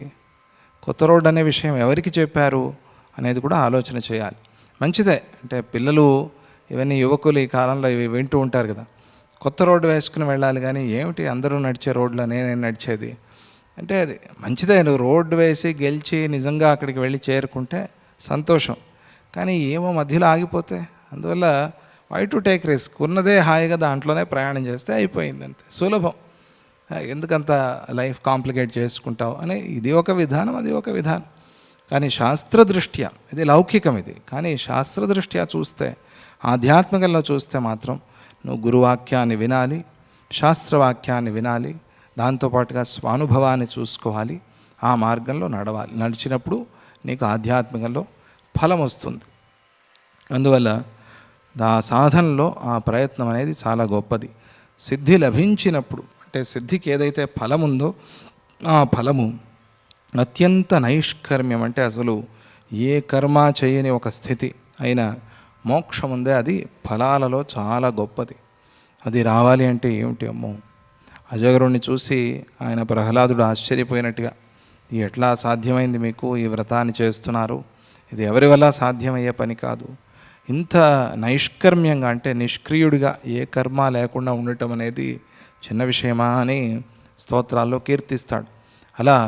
కొత్త రోడ్డు అనే విషయం ఎవరికి చెప్పారు అనేది కూడా ఆలోచన చేయాలి. మంచిదే, అంటే పిల్లలు ఇవన్నీ యువకులు ఈ కాలంలో ఇవి వింటూ ఉంటారు కదా, కొత్త రోడ్డు వేసుకుని వెళ్ళాలి కానీ ఏమిటి అందరూ నడిచే రోడ్లో నేనే నడిచేది అంటే, అది మంచిదే. నువ్వు రోడ్డు వేసి గెలిచి నిజంగా అక్కడికి వెళ్ళి చేరుకుంటే సంతోషం, కానీ ఏమో మధ్యలో ఆగిపోతే, అందువల్ల వై టు టేక్ రిస్క్, ఉన్నదే హాయిగా దాంట్లోనే ప్రయాణం చేస్తే అయిపోయింది, అంతే సులభం. ఎందుకంత లైఫ్ కాంప్లికేట్ చేసుకుంటావు అని ఇది ఒక విధానం, అది ఒక విధానం. కానీ శాస్త్రదృష్ట్యా ఇది లౌకికం, ఇది కానీ శాస్త్రదృష్ట్యా చూస్తే, ఆధ్యాత్మికంలో చూస్తే మాత్రం నువ్వు గురువాక్యాన్ని వినాలి, శాస్త్రవాక్యాన్ని వినాలి, దాంతోపాటుగా స్వానుభవాన్ని చూసుకోవాలి, ఆ మార్గంలో నడవాలి. నడిచినప్పుడు నీకు ఆధ్యాత్మికంలో ఫలం వస్తుంది. అందువల్ల ఆ సాధనలో ఆ ప్రయత్నం అనేది చాలా గొప్పది. సిద్ధి లభించినప్పుడు, అంటే సిద్ధికి ఏదైతే ఫలం ఉందో ఆ ఫలము అత్యంత నైష్కర్మ్యం, అంటే అసలు ఏ కర్మ చేయని ఒక స్థితి అయిన మోక్షం ఉందే, అది ఫలాలలో చాలా గొప్పది. అది రావాలి అంటే ఏమిటి, అమ్మో, అజగరుణ్ణి చూసి ఆయన ప్రహ్లాదుడు ఆశ్చర్యపోయినట్టుగా, ఇది ఎట్లా సాధ్యమైంది మీకు, ఈ వ్రతాన్ని చేస్తున్నారు, ఇది ఎవరి వల్ల సాధ్యమయ్యే పని కాదు. ఇంత నైష్కర్మ్యంగా, అంటే నిష్క్రియుడిగా ఏ కర్మ లేకుండా ఉండటం అనేది చిన్న విషయమా అని స్తోత్రాల్లో కీర్తిస్తాడు. అలా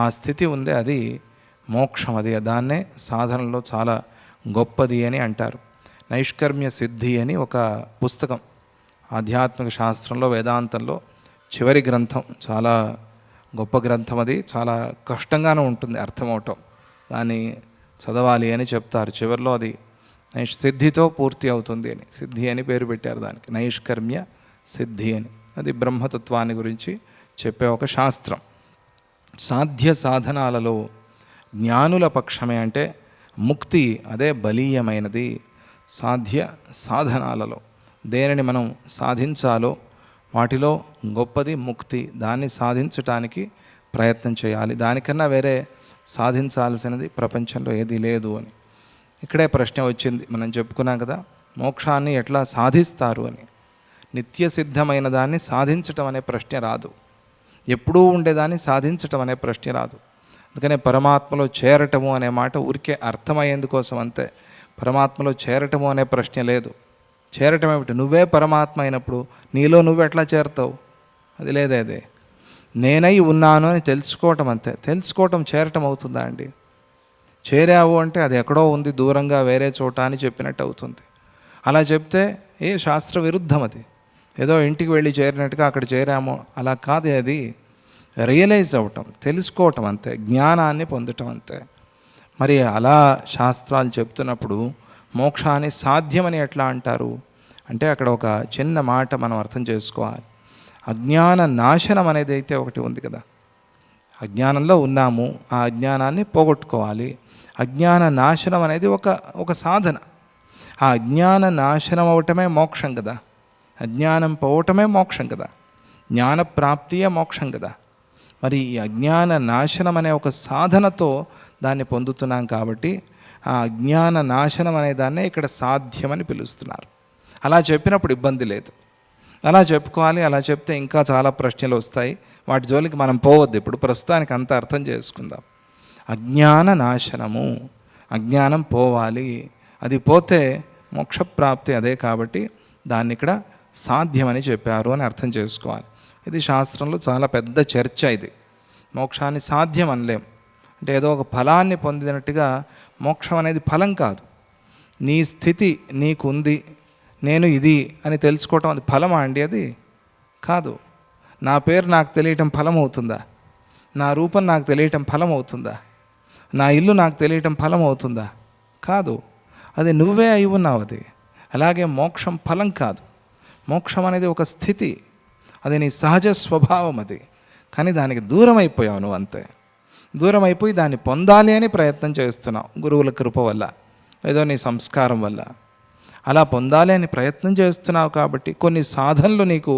ఆ స్థితి ఉంది, అది మోక్షం, అది దాన్నే సాధనలో చాలా గొప్పది అని అంటారు. నైష్కర్మ్య సిద్ధి అని ఒక పుస్తకం ఆధ్యాత్మిక శాస్త్రంలో, వేదాంతంలో చివరి గ్రంథం, చాలా గొప్ప గ్రంథం, అది చాలా కష్టంగానే ఉంటుంది అర్థమవటం, దాన్ని చదవాలి అని చెప్తారు. చివరిలో అది సిద్ధితో పూర్తి అవుతుంది అని, సిద్ధి అని పేరు పెట్టారు దానికి, నైష్కర్మ్య సిద్ధి అని. అది బ్రహ్మతత్వాన్ని గురించి చెప్పే ఒక శాస్త్రం. సాధ్య సాధనాలలో జ్ఞానుల పక్షమే, అంటే ముక్తి అదే బలీయమైనది. సాధ్య సాధనాలలో దేనిని మనం సాధించాలో వాటిలో గొప్పది ముక్తి, దాన్ని సాధించటానికి ప్రయత్నం చేయాలి. దానికన్నా వేరే సాధించాల్సినది ప్రపంచంలో ఏదీ లేదు అని. ఇక్కడే ప్రశ్న వచ్చింది, మనం చెప్పుకున్నాం కదా, మోక్షాన్ని ఎట్లా సాధిస్తారు అని. నిత్య సిద్ధమైన దాన్ని సాధించటం అనే ప్రశ్న రాదు, ఎప్పుడూ ఉండేదాన్ని సాధించటం అనే ప్రశ్న రాదు. అందుకనే పరమాత్మలో చేరటము అనే మాట ఊరికే అర్థమయ్యేందుకోసం అంతే. పరమాత్మలో చేరటము అనే ప్రశ్న లేదు. చేరటం ఏమిటి, నువ్వే పరమాత్మ అయినప్పుడు నీలో నువ్వు ఎట్లా చేరుతావు, అది లేదే. అదే నేనై ఉన్నాను అని తెలుసుకోవటం, అంతే. తెలుసుకోవటం చేరటం అవుతుందా అండి? చేరావు అంటే అది ఎక్కడో ఉంది దూరంగా వేరే చోట అని చెప్పినట్టు అవుతుంది. అలా చెప్తే ఏ శాస్త్ర విరుద్ధం, అది ఏదో ఇంటికి వెళ్ళి చేరినట్టుగా అక్కడ చేరామో అలా కాదు. అది రియలైజ్ అవ్వటం, తెలుసుకోవటం, అంతే, జ్ఞానాన్ని పొందటం, అంతే. మరి అలా శాస్త్రాలు చెప్తున్నప్పుడు మోక్షాన్ని సాధ్యమని ఎట్లా అంటారు అంటే, అక్కడ ఒక చిన్న మాట మనం అర్థం చేసుకోవాలి. అజ్ఞాన నాశనం అనేది అయితే ఒకటి ఉంది కదా, అజ్ఞానంలో ఉన్నాము, ఆ అజ్ఞానాన్ని పోగొట్టుకోవాలి. అజ్ఞాన నాశనం అనేది ఒక సాధన. ఆ అజ్ఞాన నాశనం అవటమే మోక్షం కదా, అజ్ఞానం పోవటమే మోక్షం కదా, జ్ఞాన ప్రాప్తియే మోక్షం కదా. మరి ఈ అజ్ఞాన నాశనం అనే ఒక సాధనతో దాన్ని పొందుతున్నాం కాబట్టి ఆ అజ్ఞాన నాశనం అనే దాన్నే ఇక్కడ సాధ్యమని పిలుస్తున్నారు. అలా చెప్పినప్పుడు ఇబ్బంది లేదు, అలా చెప్పుకోవాలి. అలా చెప్తే ఇంకా చాలా ప్రశ్నలు వస్తాయి, వాటి జోలికి మనం పోవద్దు. ఇప్పుడు ప్రస్తుతానికి అంత అర్థం చేసుకుందాం. అజ్ఞాన నాశనము, అజ్ఞానం పోవాలి, అది పోతే మోక్షప్రాప్తి అదే, కాబట్టి దాన్ని ఇక్కడ సాధ్యమని చెప్పారు అని అర్థం చేసుకోవాలి. ఇది శాస్త్రంలో చాలా పెద్ద చర్చ. ఇది మోక్షాన్ని సాధ్యం అనలేం, అంటే ఏదో ఒక ఫలాన్ని పొందినట్టుగా. మోక్షం అనేది ఫలం కాదు, నీ స్థితి నీకుంది, నేను ఇది అని తెలుసుకోవటం అది ఫలమా అండి? అది కాదు. నా పేరు నాకు తెలియటం ఫలం అవుతుందా? నా రూపం నాకు తెలియటం ఫలం అవుతుందా? నా ఇల్లు నాకు తెలియటం ఫలం అవుతుందా? కాదు, అది నువ్వే అయి ఉన్నావు. అది అలాగే మోక్షం ఫలం కాదు. మోక్షం అనేది ఒక స్థితి, అది నీ సహజ స్వభావం. అది కానీ దానికి దూరం అయిపోయావు నువ్వు, అంతే. దూరం అయిపోయి దాన్ని పొందాలి అని ప్రయత్నం చేస్తున్నావు, గురువుల కృప వల్ల, ఏదో నీ సంస్కారం వల్ల. అలా పొందాలి అని ప్రయత్నం చేస్తున్నావు కాబట్టి, కొన్ని సాధనలు నీకు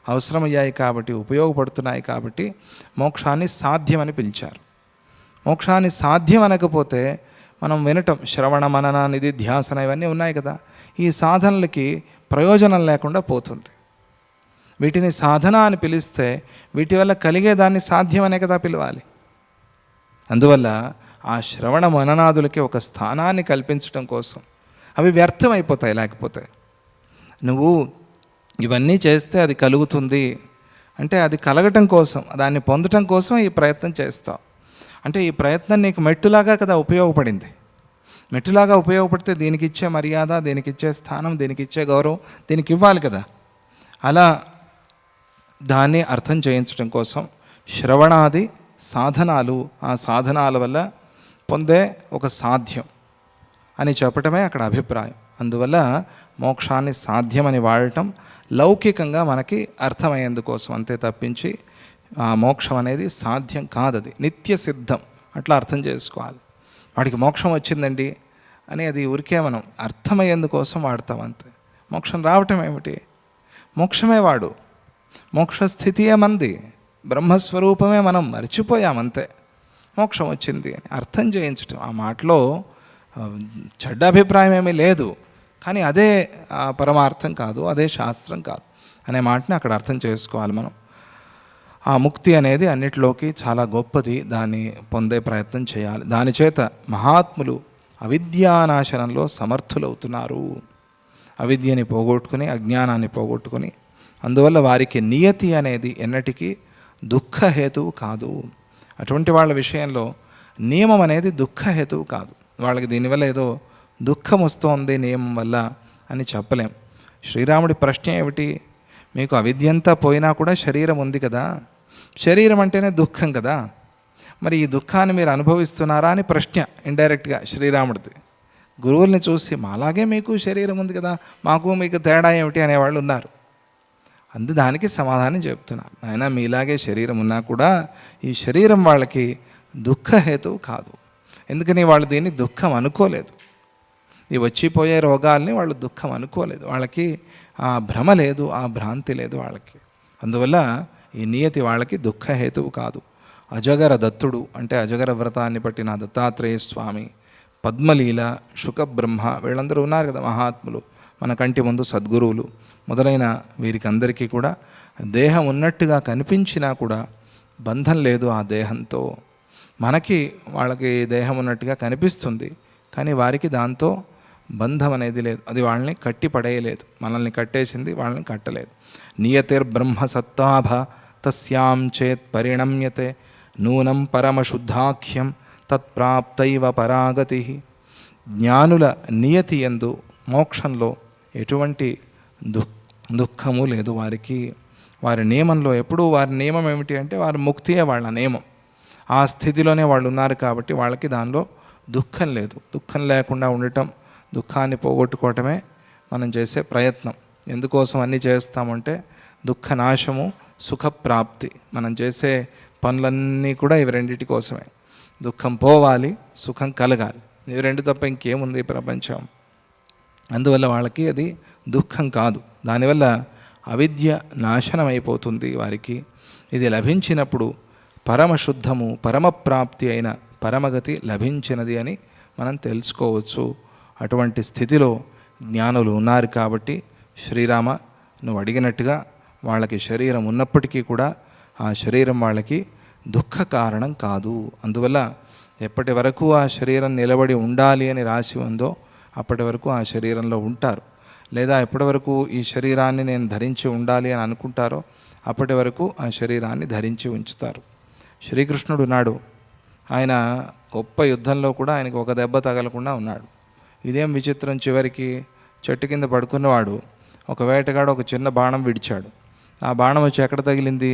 అవసరమయ్యాయి కాబట్టి, ఉపయోగపడుతున్నాయి కాబట్టి మోక్షాన్ని సాధ్యమని పిలిచారు. మోక్షాన్ని సాధ్యం అనకపోతే మనం వినటం, శ్రవణ మనన నిధి ధ్యాసన ఇవన్నీ ఉన్నాయి కదా, ఈ సాధనలకి ప్రయోజనం లేకుండా పోతుంది. వీటిని సాధన అని పిలిస్తే వీటి వల్ల కలిగేదాన్ని సాధ్యం అనే కదా పిలవాలి. అందువల్ల ఆ శ్రవణ మననాదులకి ఒక స్థానాన్ని కల్పించడం కోసం, అవి వ్యర్థమైపోతాయి లేకపోతే. నువ్వు ఇవన్నీ చేస్తే అది కలుగుతుంది అంటే అది కలగటం కోసం, దాన్ని పొందటం కోసం ఈ ప్రయత్నం చేస్తావు. అంటే ఈ ప్రయత్నం నీకు మెట్టులాగా కదా ఉపయోగపడింది. మెట్టులాగా ఉపయోగపడితే దీనికి ఇచ్చే మర్యాద, దీనికి ఇచ్చే స్థానం, దీనికి ఇచ్చే గౌరవం దీనికి ఇవ్వాలి కదా. అలా దాన్ని అర్థం చేయించడం కోసం శ్రవణాది సాధనాలు, ఆ సాధనాల వల్ల పొందే ఒక సాధ్యం అని చెప్పటమే అక్కడ అభిప్రాయం. అందువల్ల మోక్షాన్ని సాధ్యమని వాడటం లౌకికంగా మనకి అర్థమయ్యేందుకోసం అంతే తప్పించి ఆ మోక్షం అనేది సాధ్యం కాదది, నిత్య సిద్ధం. అట్లా అర్థం చేసుకోవాలి. వాడికి మోక్షం వచ్చిందండి అని అది ఊరికే మనం అర్థమయ్యేందుకోసం వాడతాం అంతే. మోక్షం రావటం ఏమిటి? మోక్షమే వాడు, మోక్షస్థితియే మంది, బ్రహ్మస్వరూపమే మనం మర్చిపోయామంతే. మోక్షం వచ్చింది అని అర్థం చేయించటం. ఆ మాటలో చెడ్డ అభిప్రాయం ఏమీ లేదు, కానీ అదే పరమార్థం కాదు, అదే శాస్త్రం కాదు అనే మాటని అక్కడ అర్థం చేసుకోవాలి మనం. ఆ ముక్తి అనేది అన్నిటిలోకి చాలా గొప్పది, దాన్ని పొందే ప్రయత్నం చేయాలి. దాని చేత మహాత్ములు అవిద్యానాశనంలో సమర్థులవుతున్నారు. అవిద్యని పోగొట్టుకుని, అజ్ఞానాన్ని పోగొట్టుకుని, అందువల్ల వారికి నియతి అనేది ఎన్నటికీ దుఃఖహేతువు కాదు. అటువంటి వాళ్ళ విషయంలో నియమం అనేది దుఃఖహేతువు కాదు. వాళ్ళకి దీనివల్ల ఏదో దుఃఖం వస్తోంది నియమం వల్ల అని చెప్పలేం. శ్రీరాముడి ప్రశ్న ఏమిటి? మీకు అవిద్యంతా పోయినా కూడా శరీరం ఉంది కదా, శరీరం అంటేనే దుఃఖం కదా, మరి ఈ దుఃఖాన్ని మీరు అనుభవిస్తున్నారా అని ప్రశ్న ఇండైరెక్ట్గా శ్రీరాముడిది. గురువుల్ని చూసి మాలాగే మీకు శరీరం ఉంది కదా, మాకు మీకు తేడా ఏమిటి అనేవాళ్ళు ఉన్నారు. దానికి సమాధానం చెప్తున్నారు. అయినా మీలాగే శరీరం ఉన్నా కూడా ఈ శరీరం వాళ్ళకి దుఃఖహేతువు కాదు. ఎందుకని వాళ్ళు దీన్ని దుఃఖం అనుకోలేదు. ఈ వచ్చిపోయే రోగాల్ని వాళ్ళు దుఃఖం అనుకోలేదు. వాళ్ళకి ఆ భ్రమ లేదు, ఆ భ్రాంతి లేదు వాళ్ళకి. అందువల్ల ఈ నియతి వాళ్ళకి దుఃఖహేతువు కాదు. అజగర దత్తుడు అంటే అజగర వ్రతాన్ని పట్టిన దత్తాత్రేయ స్వామి, పద్మలీల, శుకబ్రహ్మ, వీళ్ళందరూ ఉన్నారు కదా మహాత్ములు, మన కంటి ముందు సద్గురువులు మొదలైన వీరికి అందరికీ కూడా దేహం ఉన్నట్టుగా కనిపించినా కూడా బంధం లేదు ఆ దేహంతో. మనకి వాళ్ళకి దేహం ఉన్నట్టుగా కనిపిస్తుంది, కానీ వారికి దాంతో బంధం అనేది లేదు. అది వాళ్ళని కట్టి పడేయలేదు. మనల్ని కట్టేసింది, వాళ్ళని కట్టలేదు. నియతిర్బ్రహ్మ సత్తాభ తస్యాం చేత్ పరిణమ్యతే నూనం పరమశుద్ధాఖ్యం తత్ప్రాప్తైవ పరాగతి. జ్ఞానుల నియతి యందు మోక్షంలో ఎటువంటి దుఃఖము లేదు వారికి. వారి నియమంలో ఎప్పుడూ వారి నియమం ఏమిటి అంటే వారి ముక్తియే వాళ్ళ నియమం. ఆ స్థితిలోనే వాళ్ళు ఉన్నారు కాబట్టి వాళ్ళకి దానిలో దుఃఖం లేదు. దుఃఖం లేకుండా ఉండటం, దుఃఖాన్ని పోగొట్టుకోవటమే మనం చేసే ప్రయత్నం. ఎందుకోసం అన్నీ చేస్తామంటే దుఃఖనాశము, సుఖప్రాప్తి. మనం చేసే పనులన్నీ కూడా ఇవి రెండింటి కోసమే. దుఃఖం పోవాలి, సుఖం కలగాలి. ఇవి రెండు తప్ప ఇంకేముంది ఈ ప్రపంచం. అందువల్ల వాళ్ళకి అది దుఃఖం కాదు. దానివల్ల అవిద్య నాశనం అయిపోతుంది వారికి. ఇది లభించినప్పుడు పరమశుద్ధము, పరమప్రాప్తి అయిన పరమగతి లభించినది అని మనం తెలుసుకోవచ్చు. అటువంటి స్థితిలో జ్ఞానులు ఉన్నారు కాబట్టి శ్రీరామ, నువ్వు అడిగినట్టుగా వాళ్ళకి శరీరం ఉన్నప్పటికీ కూడా ఆ శరీరం వాళ్ళకి దుఃఖ కారణం కాదు. అందువల్ల ఎప్పటి వరకు ఆ శరీరం నిలబడి ఉండాలి అని రాసి ఉందో అప్పటి వరకు ఆ శరీరంలో ఉంటారు. లేదా ఎప్పటి వరకు ఈ శరీరాన్ని నేను ధరించి ఉండాలి అని అనుకుంటారో అప్పటి వరకు ఆ శరీరాన్ని ధరించి ఉంచుతారు. శ్రీకృష్ణుడు నాడు ఆయన గొప్ప యుద్ధంలో కూడా ఆయనకు ఒక దెబ్బ తగలకుండా ఉన్నాడు. ఇదేం విచిత్రం, చివరికి చెట్టు కింద పడుకున్నవాడు ఒక వేటగాడు ఒక చిన్న బాణం విడిచాడు. ఆ బాణం వచ్చి ఎక్కడ తగిలింది?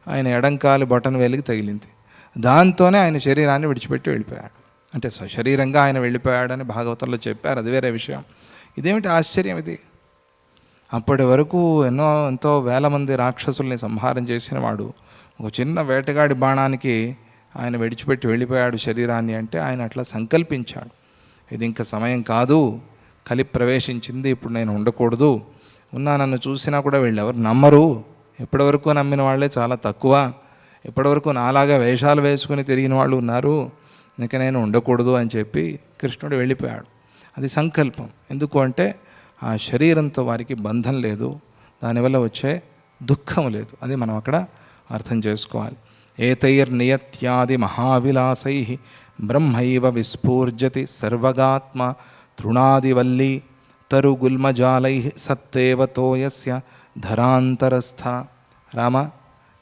ఆయన ఎడంకాలి బటన్ వేలికి తగిలింది. దాంతోనే ఆయన శరీరాన్ని విడిచిపెట్టి వెళ్ళిపోయాడు. అంటే సశరీరంగా ఆయన వెళ్ళిపోయాడని భాగవతంలో చెప్పారు, అది వేరే విషయం. ఇదేమిటి ఆశ్చర్యం ఇది? అప్పటి వరకు ఎంతో వేల మంది రాక్షసుల్ని సంహారం చేసిన వాడు ఒక చిన్న వేటగాడి బాణానికి ఆయన విడిచిపెట్టి వెళ్ళిపోయాడు శరీరాన్ని. అంటే ఆయన అట్లా సంకల్పించాడు, ఇది ఇంకా సమయం కాదు, కలి ప్రవేశించింది, ఇప్పుడు నేను ఉండకూడదు. నన్ను చూసినా కూడా వీళ్ళు ఎవరు నమ్మరు, ఇప్పటివరకు నమ్మిన వాళ్ళే చాలా తక్కువ, ఇప్పటివరకు నాలాగా వేషాలు వేసుకుని తిరిగిన వాళ్ళు ఉన్నారు, ఇంకా నేను ఉండకూడదు అని చెప్పి కృష్ణుడు వెళ్ళిపోయాడు. అది సంకల్పం. ఎందుకు అంటే ఆ శరీరంతో వారికి బంధం లేదు, దానివల్ల వచ్చే దుఃఖం లేదు. అది మనం అక్కడ అర్థం చేసుకోవాలి. ఏతైర్నియత్యాది మహావిలాసై బ్రహ్మైవ విస్ఫూర్జతి సర్వగాత్మ తృణాదివల్లీ తరుగుల్మజాలై సత్తేవ తోయస్య ధరాంతరస్థ. రామ,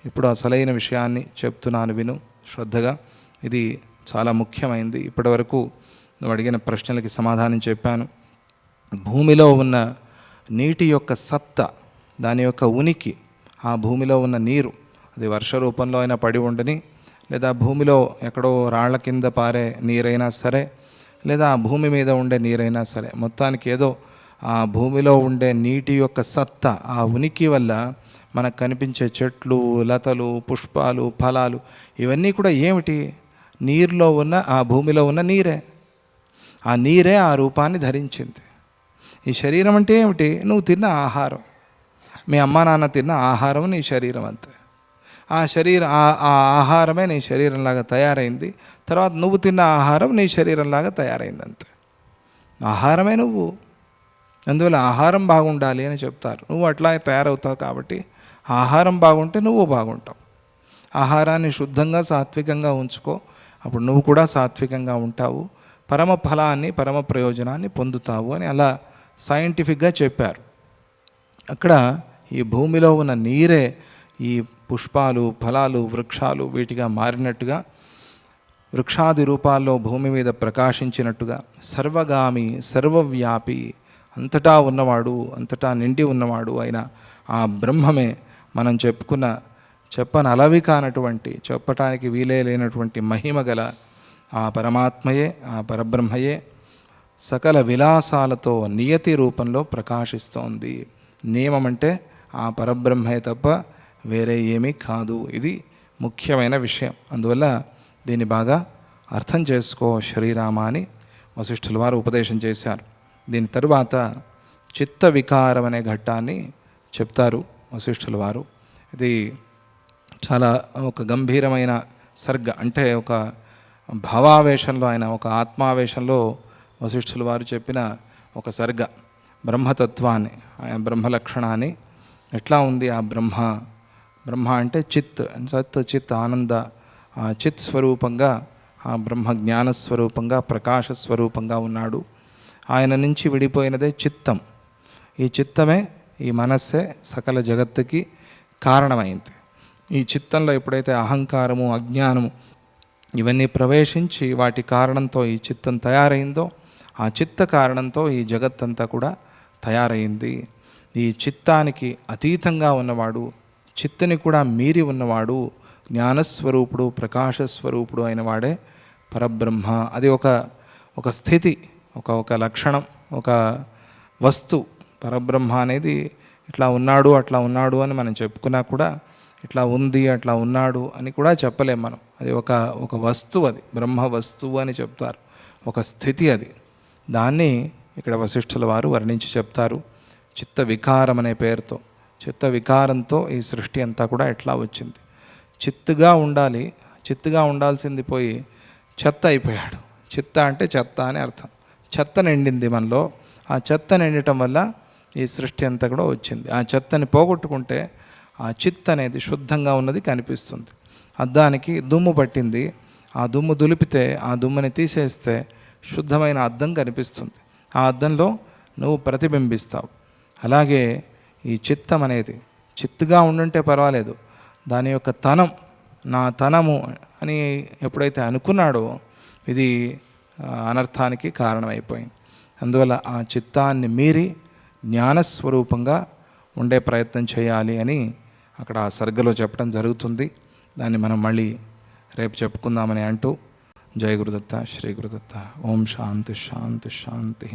ఇప్పుడు అసలైన విషయాన్ని చెప్తున్నాను, విను శ్రద్ధగా. ఇది చాలా ముఖ్యమైనది. ఇప్పటివరకు నువ్వు అడిగిన ప్రశ్నలకి సమాధానం చెప్పాను. భూమిలో ఉన్న నీటి యొక్క సత్తా, దాని యొక్క ఉనికి, ఆ భూమిలో ఉన్న నీరు, అది వర్ష రూపంలో అయినా పడి ఉండని, లేదా భూమిలో ఎక్కడో రాళ్ల కింద పారే నీరైనా సరే, లేదా ఆ భూమి మీద ఉండే నీరైనా సరే, మొత్తానికి ఏదో ఆ భూమిలో ఉండే నీటి యొక్క సత్తా, ఆ ఉనికి వల్ల మనకు కనిపించే చెట్లు, లతలు, పుష్పాలు, ఫలాలు ఇవన్నీ కూడా ఏమిటి? నీరులో ఉన్న, ఆ భూమిలో ఉన్న నీరే. ఆ నీరే ఆ రూపాన్ని ధరించింది. ఈ శరీరం అంటే ఏమిటి? నువ్వు తిన్న ఆహారం, మీ అమ్మా నాన్న తిన్న ఆహారం నీ శరీరం అంతే. ఆ ఆహారమే నీ శరీరంలాగా తయారైంది. తర్వాత నువ్వు తిన్న ఆహారం నీ శరీరంలాగా తయారైంది అంతే. ఆహారమే నువ్వు. అందువల్ల ఆహారం బాగుండాలి అని చెప్తారు. నువ్వు అట్లా తయారవుతావు కాబట్టి ఆహారం బాగుంటే నువ్వు బాగుంటావు. ఆహారాన్ని శుద్ధంగా సాత్వికంగా ఉంచుకో, అప్పుడు నువ్వు కూడా సాత్వికంగా ఉంటావు, పరమ ఫలాన్ని, పరమ ప్రయోజనాన్ని పొందుతావు అని అలా సైంటిఫిక్గా చెప్పారు. అక్కడ ఈ భూమిలో ఉన్న నీరే ఈ పుష్పాలు, ఫలాలు, వృక్షాలు వీటిగా మారినట్టుగా, వృక్షాది రూపాల్లో భూమి మీద ప్రకాశించినట్టుగా, సర్వగామి, సర్వవ్యాపి, అంతటా ఉన్నవాడు, అంతటా నిండి ఉన్నవాడు అయిన ఆ బ్రహ్మమే మనం చెప్పనలవి కానటువంటి, చెప్పటానికి వీలే లేనటువంటి మహిమ గల ఆ పరమాత్మయే, ఆ పరబ్రహ్మయే సకల విలాసాలతో నియతి రూపంలో ప్రకాశిస్తోంది. నియమం అంటే ఆ పరబ్రహ్మయే తప్ప వేరే ఏమీ కాదు. ఇది ముఖ్యమైన విషయం. అందువల్ల దీన్ని బాగా అర్థం చేసుకో శ్రీరామ అని వశిష్ఠుల వారు ఉపదేశం చేశారు. దీని తరువాత చిత్త వికారం అనే ఘట్టాన్ని చెప్తారు వశిష్ఠుల వారు. ఇది చాలా ఒక గంభీరమైన సర్గ. అంటే ఒక భావావేశంలో, ఆయన ఒక ఆత్మావేశంలో వశిష్ఠుల వారు చెప్పిన ఒక సర్గ. బ్రహ్మతత్వాన్ని, ఆయన బ్రహ్మ లక్షణాన్ని, ఎట్లా ఉంది ఆ బ్రహ్మ అంటే చిత్, సత్ చిత్ ఆనంద, ఆ చిత్ స్వరూపంగా, ఆ బ్రహ్మ జ్ఞానస్వరూపంగా, ప్రకాశస్వరూపంగా ఉన్నాడు. ఆయన నుంచి విడిపోయినదే చిత్తం. ఈ చిత్తమే, ఈ మనస్సే సకల జగత్తుకి కారణమైంది. ఈ చిత్తంలో ఎప్పుడైతే అహంకారము, అజ్ఞానము ఇవన్నీ ప్రవేశించి వాటి కారణంతో ఈ చిత్తం తయారైందో, ఆ చిత్త కారణంతో ఈ జగత్తంతా కూడా తయారైంది. ఈ చిత్తానికి అతీతంగా ఉన్నవాడు, చిత్తని కూడా మీరి ఉన్నవాడు, జ్ఞానస్వరూపుడు, ప్రకాశస్వరూపుడు అయిన వాడే పరబ్రహ్మ. అది ఒక స్థితి, ఒక లక్షణం, ఒక వస్తు. పరబ్రహ్మ అనేది ఇట్లా ఉన్నాడు, అట్లా ఉన్నాడు అని మనం చెప్పుకున్నా కూడా, ఇట్లా ఉంది, అట్లా ఉన్నాడు అని కూడా చెప్పలేం మనం. అది ఒక వస్తువు, అది బ్రహ్మ వస్తువు అని చెప్తారు, ఒక స్థితి అది. దాన్ని ఇక్కడ వశిష్ఠుల వారు వర్ణించి చెప్తారు చిత్త వికారం అనే పేరుతో. చిత్త వికారంతో ఈ సృష్టి అంతా కూడా ఎట్లా వచ్చింది. చిత్తుగా ఉండాలి, చిత్తుగా ఉండాల్సింది పోయి చెత్త అయిపోయాడు. చిత్త అంటే చెత్త అని అర్థం. చెత్త నిండింది మనలో. ఆ చెత్త నిండటం వల్ల ఈ సృష్టి అంతా కూడా వచ్చింది. ఆ చెత్తని పోగొట్టుకుంటే ఆ చిత్ అనేది శుద్ధంగా ఉన్నది కనిపిస్తుంది. అద్దానికి దుమ్ము పట్టింది, ఆ దుమ్ము దులిపితే, ఆ దుమ్ముని తీసేస్తే శుద్ధమైన అద్దం కనిపిస్తుంది. ఆ అద్దంలో నువ్వు ప్రతిబింబిస్తావు. అలాగే ఈ చిత్తం అనేది చిత్తుగా ఉండుంటే పర్వాలేదు, దాని యొక్క తనం, నా తనము అని ఎప్పుడైతే అనుకున్నాడో ఇది అనర్థానికి కారణమైపోయింది. అందువల్ల ఆ చిత్తాన్ని మీరి జ్ఞానస్వరూపంగా ఉండే ప్రయత్నం చేయాలి అని అక్కడ ఆ సర్గలో చెప్పడం జరుగుతుంది. దాన్ని మనం మళ్ళీ రేపు చెప్పుకుందామని అంటూ, జయ గురుదత్త, శ్రీ గురుదత్త. ఓం శాంతి శాంతి శాంతి.